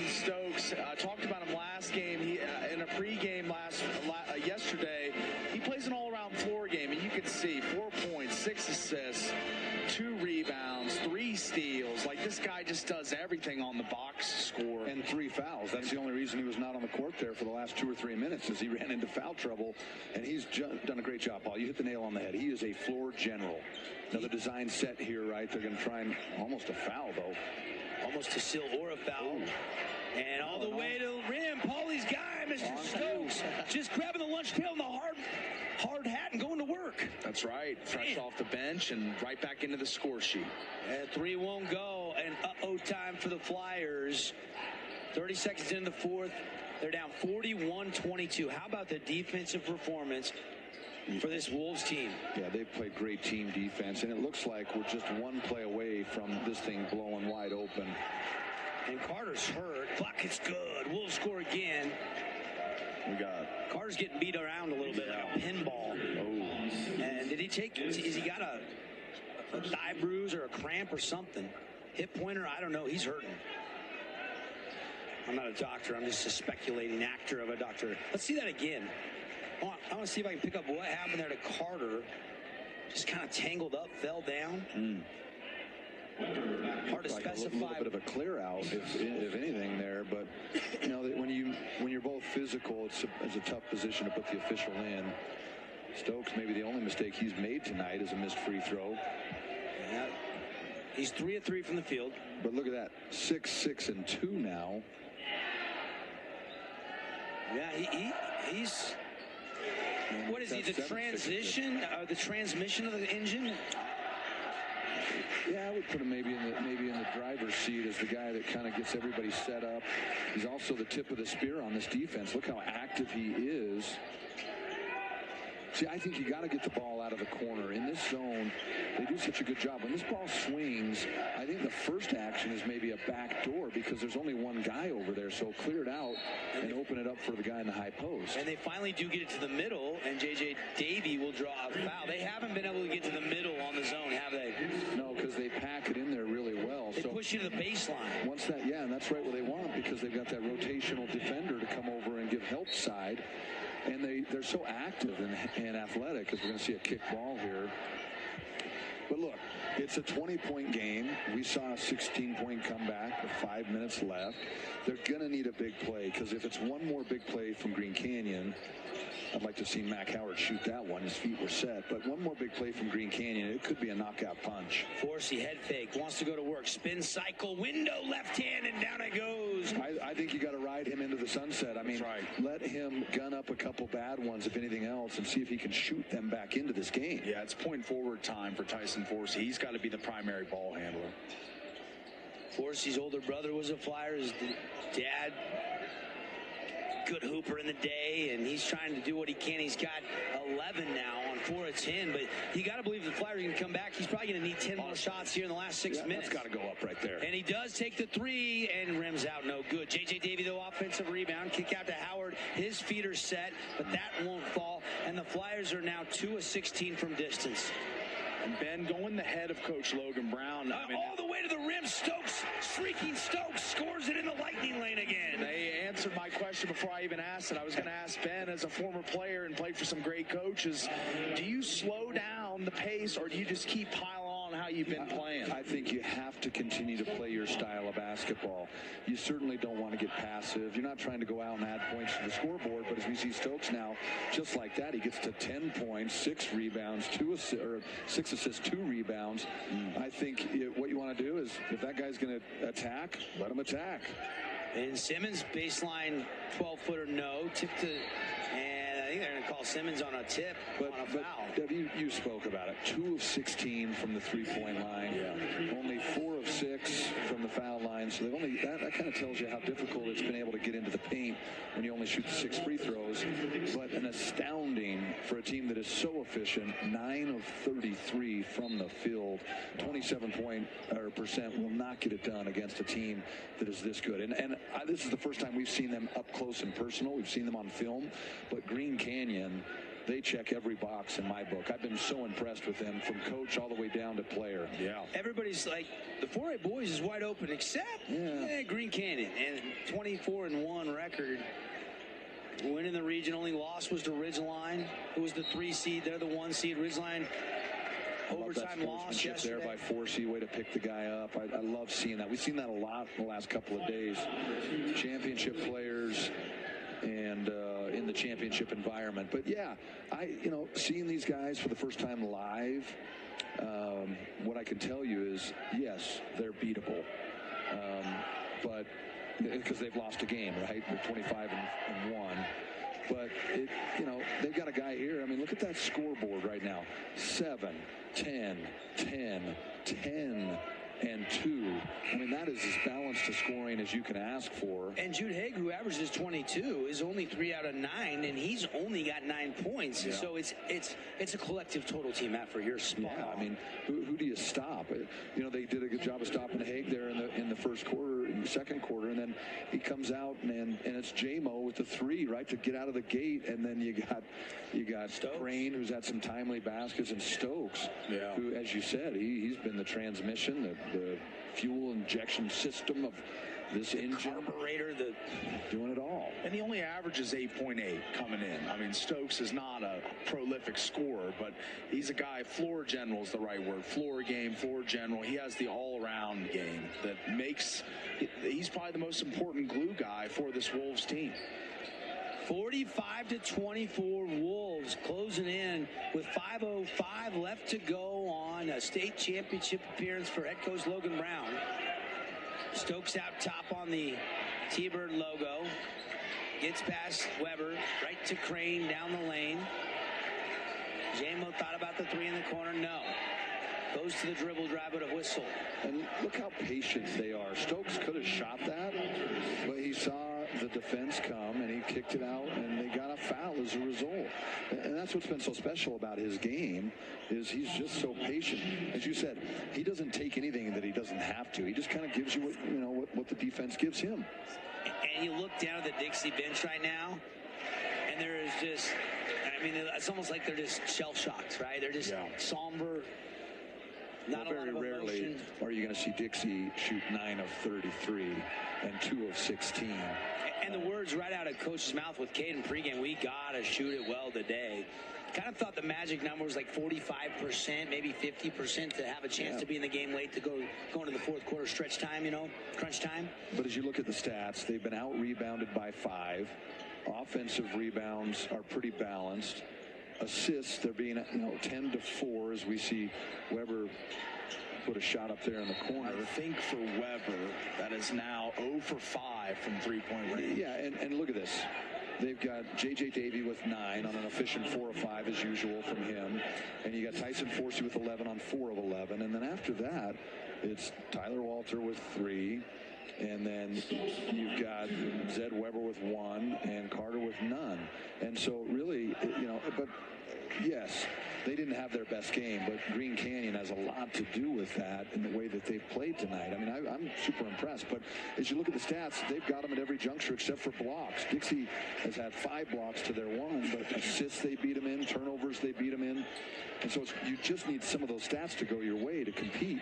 Tyson Stokes. Talked about him last game. He in a pregame yesterday. He plays an all-around floor game, and you can see 4 points, 6 assists, 2 rebounds, 3 steals. Like, this guy just does everything on the box score. And 3 fouls. That's the only reason he was not on the court there for the last 2 or 3 minutes, is he ran into foul trouble, and he's done a great job, Paul. You hit the nail on the head. He is a floor general. Another design set here, right? They're going to try and almost a foul, though. Almost a steal or a foul. Ooh. And all the way to the rim, Paulie's guy, Mr. Stokes, just grabbing the lunch pail and the hard hat and going to work. That's right. Fresh off the bench and right back into the score sheet. And 3 won't go, and time for the Flyers. 30 seconds into the fourth. They're down 41-22. How about the defensive performance for this Wolves team? Yeah, they've played great team defense, and it looks like we're just 1 play away from this thing blowing wide open. And Carter's hurt. Clock is good. Wolves score again. We got Carter's getting beat around a little bit like a pinball. Oh. And did he has he got a thigh bruise or a cramp or something? Hip pointer? I don't know. He's hurting. I'm not a doctor. I'm just a speculating actor of a doctor. Let's see that again. I want to see if I can pick up what happened there to Carter. Just kind of tangled up, fell down. Hard to specify. A little bit of a clear out, if anything, there. But you know, when you're both physical, it's a tough position to put the official in. Stokes, maybe the only mistake he's made tonight is a missed free throw. Yeah. He's 3 of 3 from the field. But look at that, 6, 6, and 2 now. Yeah, he's. What is he? The transition, the transmission of the engine. Yeah, I would put him maybe in the driver's seat as the guy that kind of gets everybody set up. He's also the tip of the spear on this defense. Look how active he is. See, I think you got to get the ball out of the corner. In this zone, they do such a good job. When this ball swings, I think the first action is maybe a back door because there's only one guy over there. So clear it out and open it up for the guy in the high post. And they finally do get it to the middle, and J.J. Davey will draw a foul. They haven't been able to get to the middle on the zone, have they? No, because they pack it in there really well. They push you to the baseline. Once that, yeah, and that's right where they want because they've got that rotational defender to come over and give help side. And they're so active and athletic because we're going to see a kick ball here. But look, it's a 20-point game. We saw a 16-point comeback with 5 minutes left. They're going to need a big play because if it's one more big play from Green Canyon, I'd like to see Mac Howard shoot that one. His feet were set. But one more big play from Green Canyon, it could be a knockout punch. Forsey head fake, wants to go to work. Spin cycle, window left hand, and down it goes. I think you got to ride him into the sunset. I mean, let him gun up a couple bad ones, if anything else, and see if he can shoot them back into this game. Yeah, it's point forward time for Tyson Forsey. He's got to be the primary ball handler. Forsey's older brother was a Flyer. His dad, good hooper in the day, and he's trying to do what he can. He's got 11 now on 4 of 10, but you got to believe the Flyers are going to come back. He's probably going to need 10 more shots here in the last 6 minutes. That's got to go up right there. And he does take the 3 and rims out no good. J.J. Davey, though, offensive rebound. Kick out to Howard. His feet are set, but that won't fall. And the Flyers are now 2 of 16 from distance. And Ben going the head of Coach Logan Brown. All the way to the rim. Stokes, streaking Stokes, scores it in the lightning lane again. They answered my question before I even asked it. I was going to ask Ben, as a former player and played for some great coaches, do you slow down the pace or do you just keep piling on how you've been playing? I think you have to continue to play your style of basketball. You certainly don't want to get passive. You're not trying to go out and add points to the scoreboard, but as we see Stokes now, just like that, he gets to 10 points, 6 rebounds, 6 assists, 2 rebounds. I think what you want to do is, if that guy's going to attack, let him attack. And Simmons, baseline 12-footer, no. Tipped to, and I think they're going to call Simmons on a tip, on a foul. But you spoke about it. 2 of 16 from the three-point line. Yeah. Only 4 of 6 from the foul line. So they've only that kind of tells you how difficult it's been able to get into the paint when you only shoot 6 free throws. But an astounding for a team that is so efficient. 9 of 33 from the field. 27% will not get it done against a team that is this good. And this is the first time we've seen them up close and personal. We've seen them on film. But Green Canyon, they check every box in my book. I've been so impressed with them from coach all the way down to player. Yeah. Everybody's like, the 4A boys is wide open, except Green Canyon. And 24-1 record. Winning the region, only loss was to Ridgeline, who was the 3 seed. They're the 1 seed. Ridgeline, overtime loss yesterday. There by Forsey, way to pick the guy up. I love seeing that. We've seen that a lot in the last couple of days. Championship players and in the championship environment. But yeah, seeing these guys for the first time live, what I can tell you is, yes, they're beatable. But because they've lost a game, right? They're 25-1. But they've got a guy here. I mean, look at that scoreboard right now. 7, 10, 10, 10, and 2. I mean, that is as balanced a scoring as you can ask for. And Jude Haig, who averages 22, is only 3 out of 9, and he's only got 9 points. Yeah. So it's a collective total team effort. You're spot on. I mean, who do you stop? They did a good job of stopping Haig there in the first quarter, in the second quarter, and then he comes out and it's J-Mo with the 3, right, to get out of the gate, and then you got Crane, who's had some timely baskets, and Stokes, who, as you said, he's been the transmission, the fuel injection system of this engine. Carburetor, doing it all. And he only averages 8.8 coming in. I mean, Stokes is not a prolific scorer, but he's a guy, floor general is the right word. Floor game, floor general. He has the all-around game that he's probably the most important glue guy for this Wolves team. 45-24 Wolves closing in with 5:05 left to go on a state championship appearance for head coach Logan Brown. Stokes out top on the T-Bird logo. Gets past Weber, right to Crane down the lane. J-Mo thought about the 3 in the corner. No. Goes to the dribble drive with a whistle. And look how patient they are. Stokes could have shot that, but he saw the defense come and he kicked it out, and they got a foul as a result. And that's what's been so special about his game, is he's just so patient. As you said, he doesn't take anything that he doesn't have to. He just kind of gives you what the defense gives him. And you look down at the Dixie bench right now, and there is just, I mean, it's almost like they're just shell shocked, right? They're just somber. Not very rarely are you going to see Dixie shoot 9 of 33 and 2 of 16. And the words right out of Coach's mouth with Caden pregame, we got to shoot it well today. Kind of thought the magic number was like 45%, maybe 50% to have a chance to be in the game late to go into the fourth quarter stretch time, crunch time. But as you look at the stats, they've been out-rebounded by 5. Offensive rebounds are pretty balanced. Assists, they're being 10-4 as we see Weber put a shot up there in the corner. I think for Weber, that is now 0 for 5 from three-point range. Yeah, and look at this. They've got J.J. Davey with 9 on an efficient 4 of 5 as usual from him. And you got Tyson Forsey with 11 on 4 of 11. And then after that, it's Tyler Walter with 3. And then you've got Zed Weber with 1 and Carter with none. And so really, but yes, they didn't have their best game, but Green Canyon has a lot to do with that in the way that they've played tonight. I mean, I'm super impressed. But as you look at the stats, they've got them at every juncture except for blocks. Dixie has had 5 blocks to their 1, but assists they beat them in, turnovers they beat them in. And so you just need some of those stats to go your way to compete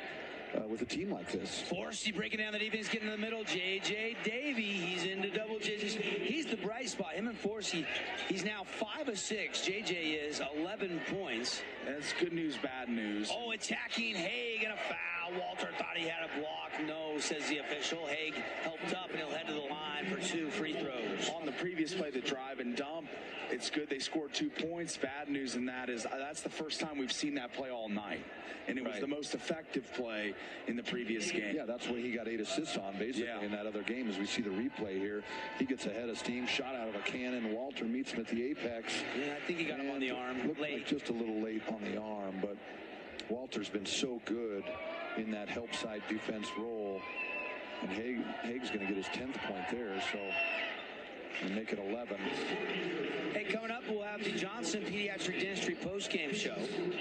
with a team like this. Forsey breaking down the defense, getting in the middle. J.J. Davey, he's into double digits. He's the bright spot. Him and Forsey, he's now 5 of 6. J.J. is 11 points. That's good news, bad news. Oh, attacking Haig and a foul. Walter thought he had a block. No, says the official. Haig helped up, and he'll head to the line for 2 free throws. On the previous play, the drive and dump, it's good they scored 2 points. Bad news in that is that's the first time we've seen that play all night. And it was the most effective play in the previous game. Yeah, that's what he got 8 assists on, basically, in that other game. As we see the replay here, he gets ahead of steam, shot out of a cannon. Walter meets him at the apex. Yeah, I think he got him on the arm. Looked like just a little late on the arm, but Walter's been so good in that help side defense role. And Haig's going to get his 10th point there, so and make it 11. Hey, coming up, we'll have the Johnson Pediatric Dentistry postgame show. And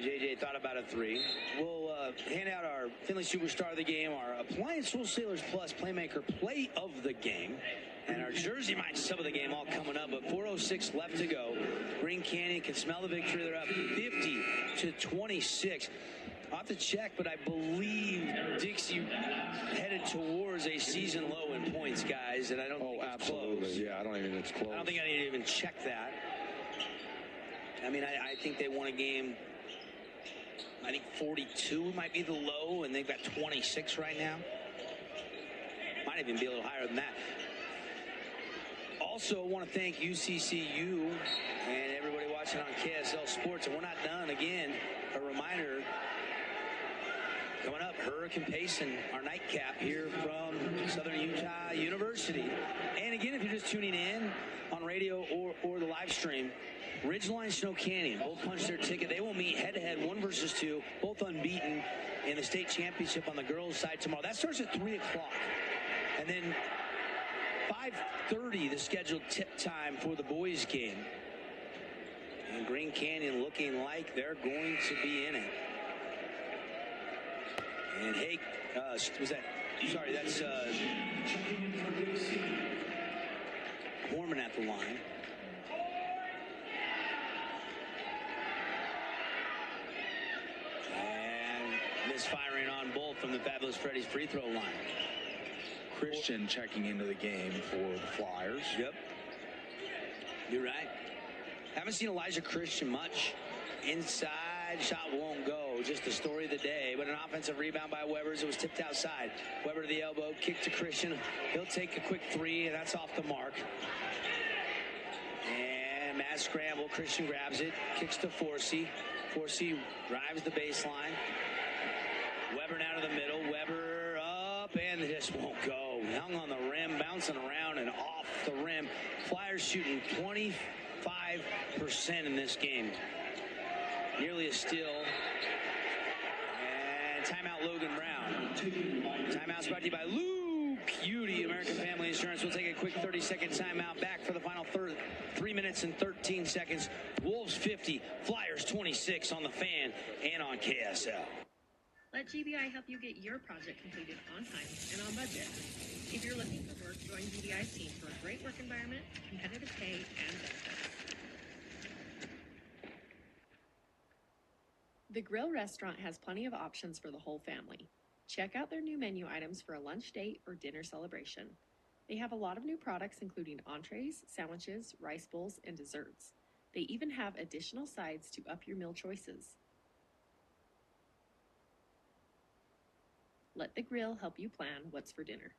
JJ thought about a 3. We'll hand out our Finley Superstar of the game, our Appliance Wholesalers Plus Playmaker Play of the Game. And our jersey match, some of the game all coming up, but 4:06 left to go. Green Canyon can smell the victory. They're up 50-26. I'll have to check, but I believe Dixie headed towards a season low in points, guys, and I don't think it's absolutely. close. Yeah, I don't even think it's close. I don't think I need to even check that. I mean, I think they won a game, I think 42 might be the low, and they've got 26 right now. Might even be a little higher than that. Also, I want to thank UCCU and everybody watching on KSL Sports. And we're not done. Again, a reminder, coming up, Hurricane Payson, our nightcap here from Southern Utah University. And again, if you're just tuning in on radio or the live stream, Ridgeline Snow Canyon both punched their ticket. They will meet head-to-head, 1 versus 2, both unbeaten in the state championship on the girls' side tomorrow. That starts at 3 o'clock. And then 5:30, the scheduled tip time for the boys' game. And Green Canyon looking like they're going to be in it. And hey, was that? Sorry, that's Horman at the line. And misfiring on both from the Fabulous Freddy's free throw line. Christian checking into the game for the Flyers. Yep. You're right. Haven't seen Elijah Christian much. Inside shot won't go. Just the story of the day. But an offensive rebound by Weber. It was tipped outside. Weber to the elbow. Kick to Christian. He'll take a quick 3, and that's off the mark. And mass scramble. Christian grabs it. Kicks to Forsey. Forsey drives the baseline. Weber now to the middle. Weber up, and this won't go. Hung on the rim, bouncing around and off the rim. Flyers shooting 25% in this game. Nearly a steal. And timeout, Logan Brown. Timeout's brought to you by Luke Udy, American Family Insurance. We'll take a quick 30-second timeout. Back for the final 3 minutes and 13 seconds. Wolves 50, Flyers 26 on the Fan and on KSL. Let GBI help you get your project completed on time and on budget. If you're looking for work, join GBI's team for a great work environment, competitive pay, and benefits. The Grill restaurant has plenty of options for the whole family. Check out their new menu items for a lunch date or dinner celebration. They have a lot of new products including entrees, sandwiches, rice bowls, and desserts. They even have additional sides to up your meal choices. Let the Grill help you plan what's for dinner.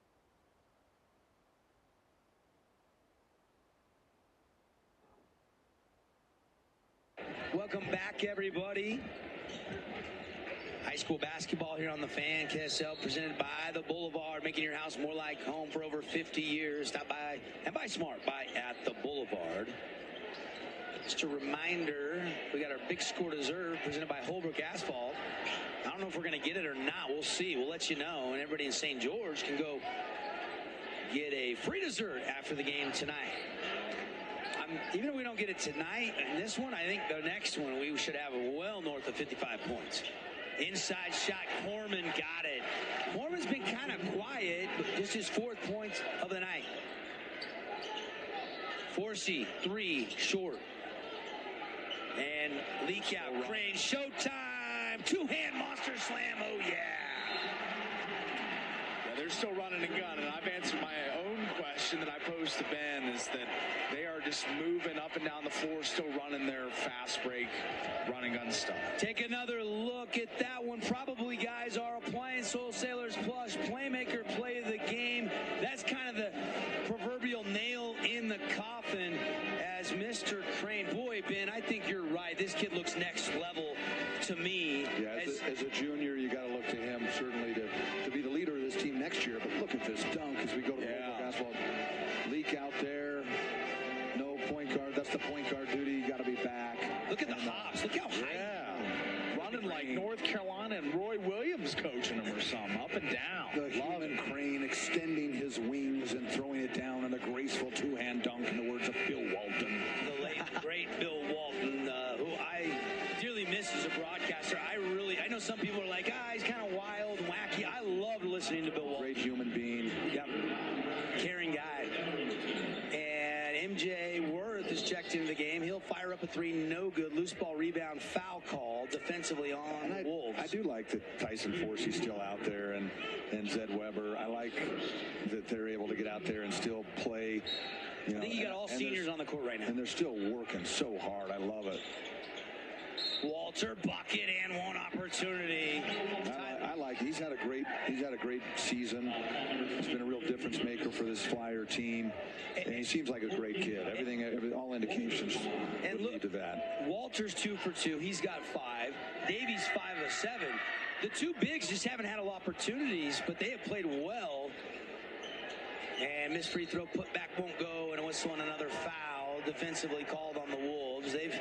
Welcome back, everybody. High school basketball here on the Fan. KSL presented by the Boulevard, making your house more like home for over 50 years. Stop by and buy smart. Buy at the Boulevard. Just a reminder, we got our Big Score Dessert presented by Holbrook Asphalt. I don't know if we're going to get it or not. We'll see. We'll let you know. And everybody in St. George can go get a free dessert after the game tonight. Even if we don't get it tonight, and this one, I think the next one, we should have well north of 55 points. Inside shot, Corman got it. Corman's been kind of quiet, but just his 4th point of the night. Forsey, 3, short. And leak out, Crane, showtime, 2-hand monster slam, oh yeah. Yeah, they're still running a gun, and I've answered my own question that I posed to Ben, is that they are just moving up and down the floor, still running their fast break, running gun stuff. Take another look at that one. Probably, guys, our Appliance Wholesalers Plus Playmaker Play of the Game. That's kind of the proverbial nail in the coffin as Mr. Crane. Boy, Ben, I think you're right. This kid looks next level to me. Yeah, as a junior, you got to look to him certainly to be the leader of this team next year. But look at this dunk as we go to Holbrook Asphalt. Leak out there. No point guard. That's the point guard duty. You got to be back. Look at the hops. Look how high. Yeah. Running like North Carolina and Roy Williams coaching them or something. Up and down. The human Crane extending his wings and throwing it down in a graceful 2-hand dunk, in the words of Bill Walton. The late, great Bill Walton, who I dearly miss as a broadcaster. I know some people are like, he's kind of wild and wacky. I loved listening to Bill Walton. Great human being. Yep. Caring guy. a three, no good. Loose ball rebound, foul call defensively on the Wolves. I do like that Tyson Forsey's still out there and Zed Weber. I like that they're able to get out there and still play. You know, I think you got all seniors on the court right now. And they're still working so hard. I love it. Walter, bucket and one opportunity. I like he's had a great season. He's been a real difference maker for this Flyer team, and he seems like a great kid. All indications would lead to that. Walter's 2 for 2. He's got 5. Davies 5 of 7. The two bigs just haven't had a lot of opportunities, but they have played well. And missed free throw, put back won't go, and a whistle on another foul defensively called on the Wolves. They've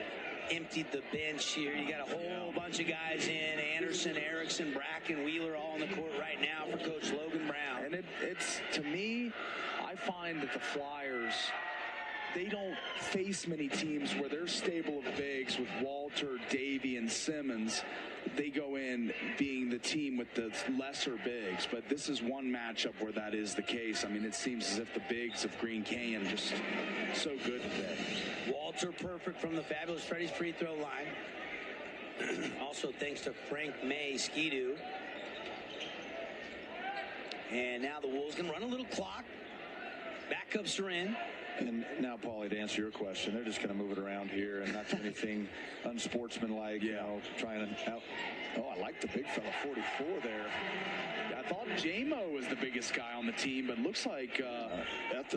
emptied the bench here. You got a whole bunch of guys in. Anderson, Erickson, Bracken, Wheeler all on the court right now for Coach Logan Brown. And it's, to me, I find that the Flyers, they don't face many teams where their stable of bigs with Walter, Davey, and Simmons, they go in being the team with the lesser bigs. But this is one matchup where that is the case. I mean, it seems as if the bigs of Green Canyon just so good today. Walter perfect from the fabulous Freddie's free throw line. Also thanks to Frank May, Skidoo. And now the Wolves can run a little clock. Backups are in. And now, Paulie, to answer your question, they're just going to move it around here and not do anything unsportsmanlike, you know, trying to out. Oh, I like the big fella, 44 there. I thought J-Mo was the biggest guy on the team, but looks like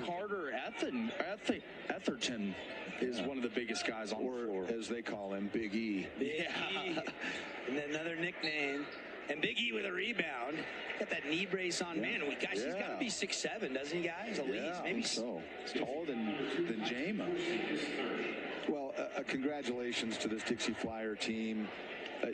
Carter Etherton is one of the biggest guys on the floor. As they call him, Big E. Big E. And then another nickname. And Big E with a rebound. Got that knee brace on. Man, guys, he's got to be 6'7", doesn't he, guys? At least. Maybe so. He's taller than J-Mo. Well, congratulations to this Dixie Flyer team.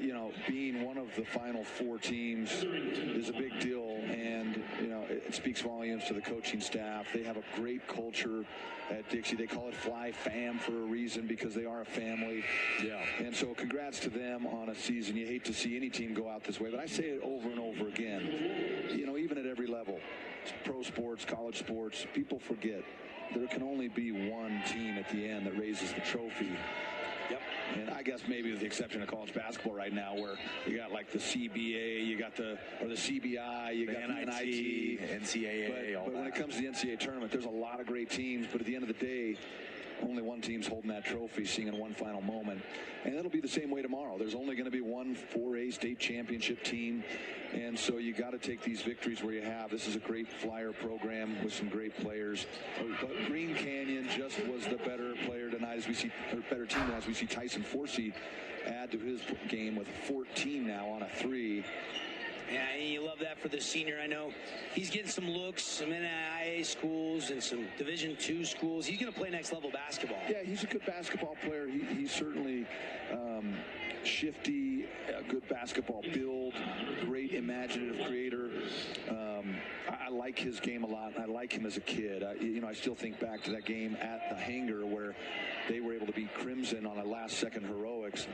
You know, being one of the final 4 teams is a big deal, and, you know, it speaks volumes to the coaching staff. They have a great culture at Dixie. They call it FLYFAM for a reason, because they are a family. Yeah. And so congrats to them on a season. You hate to see any team go out this way, but I say it over and over again. You know, even at every level, pro sports, college sports, people forget there can only be one team at the end that raises the trophy. Yep. And I guess maybe with the exception of college basketball right now, where you got like the CBA, you got the CBI, you got the NIT, NCAA. But when it comes to the NCAA tournament, there's a lot of great teams. But at the end of the day, only one team's holding that trophy, seeing in one final moment. And it'll be the same way tomorrow. There's only going to be one 4A state championship team. And so you got to take these victories where you have. This is a great Flyer program with some great players. But Green Canyon just was the better player tonight, as we see, or better team tonight, as we see Tyson Forsey add to his game with 14 now on a 3. Yeah, you love that for the senior. I know he's getting some looks, some NAIA schools and some Division II schools. He's going to play next level basketball. Yeah, he's a good basketball player. He's certainly shifty, a good basketball build, great imaginative creator. I like his game a lot. I like him as a kid. I still think back to that game at the hangar where they were able to beat Crimson on a last-second heroics.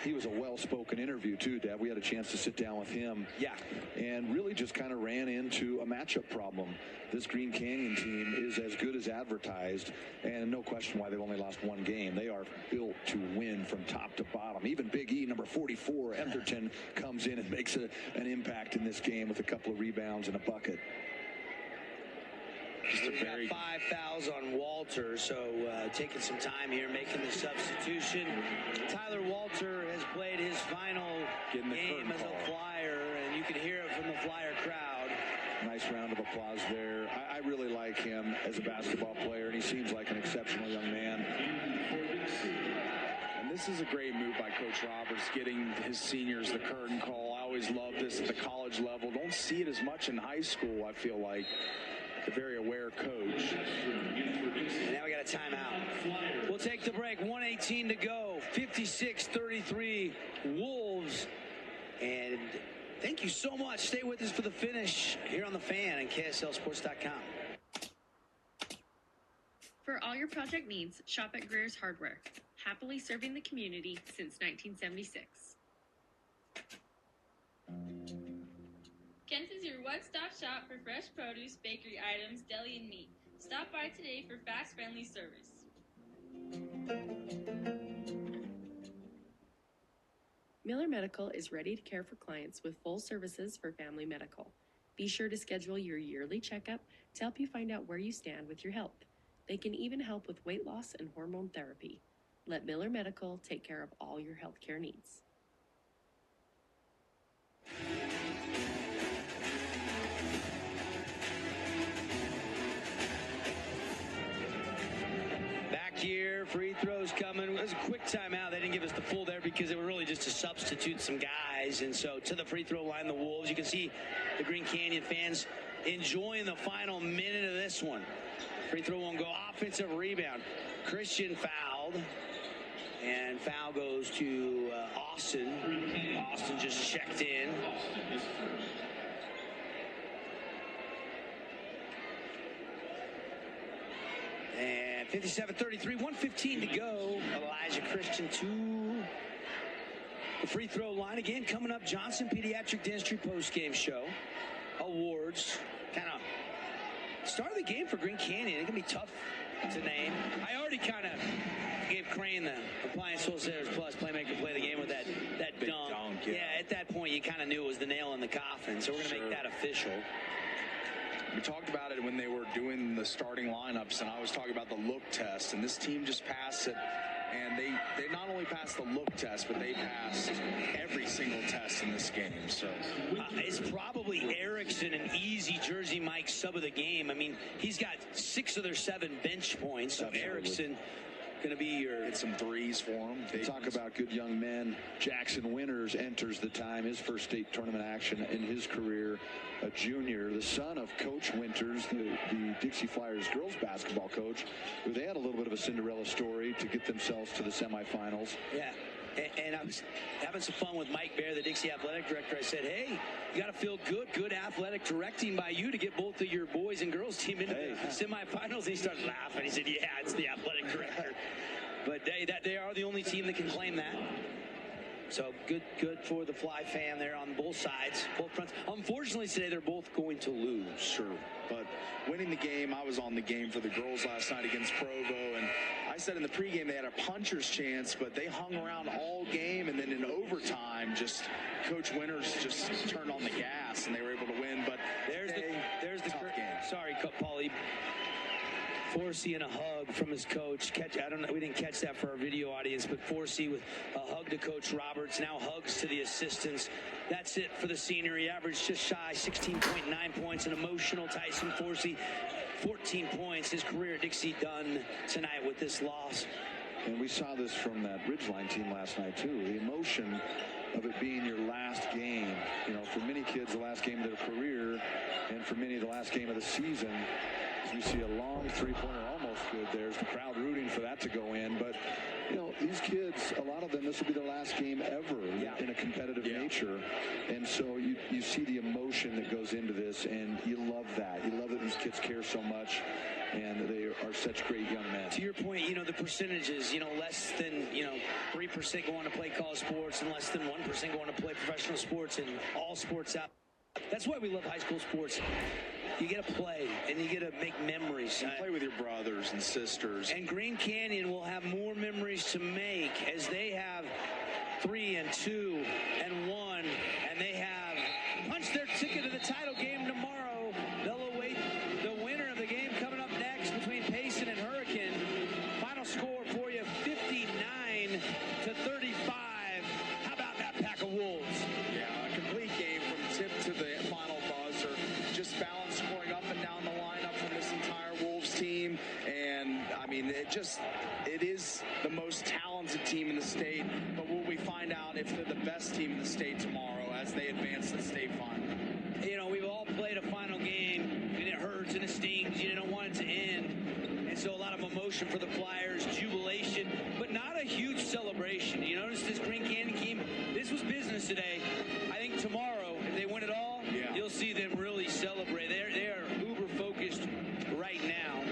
He was a well-spoken interview, too, Dad. We had a chance to sit down with him. Yeah. And really just kind of ran into a matchup problem. This Green Canyon team is as good as advertised, and no question why they've only lost one game. They are built to win from top to bottom. Even Big E, number 44, Etherton, comes in and makes an impact in this game with a couple of rebounds and a bucket. We got 5 fouls on Walter, so taking some time here, making the substitution. Tyler Walter has played his final game as a Flyer, and you can hear it from the Flyer crowd. Nice round of applause there. I really like him as a basketball player, and he seems like an exceptional young man. And this is a great move by Coach Roberts, getting his seniors the curtain call. I always love this at the college level. Don't see it as much in high school, I feel like. A very aware coach. And now we got a timeout. We'll take the break. 1:18 to go. 56-33 Wolves. And thank you so much. Stay with us for the finish here on The Fan and KSLSports.com. For all your project needs, shop at Greer's Hardware. Happily serving the community since 1976. Kent's is your one-stop shop for fresh produce, bakery items, deli, and meat. Stop by today for fast, friendly service. Miller Medical is ready to care for clients with full services for family medical. Be sure to schedule your yearly checkup to help you find out where you stand with your health. They can even help with weight loss and hormone therapy. Let Miller Medical take care of all your healthcare needs. Back here, free throws coming. It was a quick timeout. They didn't give us the full there because they were really just to substitute some guys. And so to the free throw line, the Wolves. You can see the Green Canyon fans enjoying the final minute of this one. Free throw won't go. Offensive rebound. Christian fouled. And foul goes to Austin. Austin just checked in. And 57-33, 1:15 to go. Elijah Christian to the free throw line. Again, coming up, Johnson Pediatric Dentistry postgame show. Awards. Kind of start of the game for Green Canyon. It can be tough to name. I already kind of gave Crane the Appliance Wholesalers Plus Playmaker Play the Game with that dunk. Yeah, at that point, you kind of knew it was the nail in the coffin. So we're going to make that official. We talked about it when they were doing the starting lineups, and I was talking about the look test, and this team just passed it. And they not only passed the look test, but they passed every single test in this game. So it's probably Erickson, an easy Jersey Mike sub of the game. I mean, he's got 6 of their 7 bench points. So Erickson going to be your... Hit some threes for him. Talk about good young men. Jackson Winters enters the time, his first state tournament action in his career. A junior, the son of Coach Winters, the Dixie Flyers girls basketball coach, who they had a little bit of a Cinderella story to get themselves to the semifinals. Yeah. And I was having some fun with Mike Bear, the Dixie athletic director. I said, hey, you got to feel good athletic directing by you to get both of your boys and girls team into the semifinals. And he started laughing. He said, yeah, it's the athletic director. But they are the only team that can claim that. So good for the FLYFAM there on both sides, both fronts. Unfortunately, today they're both going to lose. Sure, but winning the game, I was on the game for the girls last night against Provo, and I said in the pregame they had a puncher's chance, but they hung around all game, and then in overtime, just Coach Winters just turned on the gas, and they were able to win. But there's the tough game. Sorry, Paulie. Forsey and a hug from his coach. I don't know, we didn't catch that for our video audience, but Forsey with a hug to Coach Roberts, now hugs to the assistants. That's it for the senior. He averaged just shy 16.9 points. An emotional Tyson Forsey, 14 points. His career at Dixie done tonight with this loss. And we saw this from that Ridgeline team last night, too. The emotion of it being your last game. You know, for many kids, the last game of their career, and for many, the last game of the season. We see a long three-pointer, almost good. There's the crowd rooting for that to go in. But, you know, these kids, a lot of them, this will be their last game ever in a competitive nature. And so you see the emotion that goes into this, and you love that. You love that these kids care so much, and they are such great young men. To your point, you know, the percentages, you know, less than, 3% go on to play college sports and less than 1% go on to play professional sports and all sports out. That's why we love high school sports. You get to play, and you get to make memories. And play with your brothers and sisters. And Green Canyon will have more memories to make as they have 3 and 2 and 1, and they have punched their ticket to the title game tomorrow. They'll await the winner of the game coming up next between Payson and Hurricane. Final score for you, 59-35. How about that pack of Wolves? Yeah, a complete game from tip to the final buzzer. Just balance scoring up and down the lineup from this entire Wolves team. And, I mean, it is the most talented team in the state. But will we find out if they're the best team in the state tomorrow as they advance to the state final? You know, we've all played a final game, and it hurts and it stings. You don't want it to end. And so a lot of emotion for the Flyers, jubilation, but not a huge celebration. You notice this Green Canyon team, this was business today. I think tomorrow, if they win it all, you'll see them really celebrate. They are uber focused right now.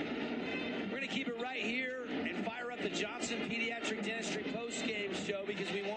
We're going to keep it right here and fire up the Johnson Pediatric Dentistry post-game show because we want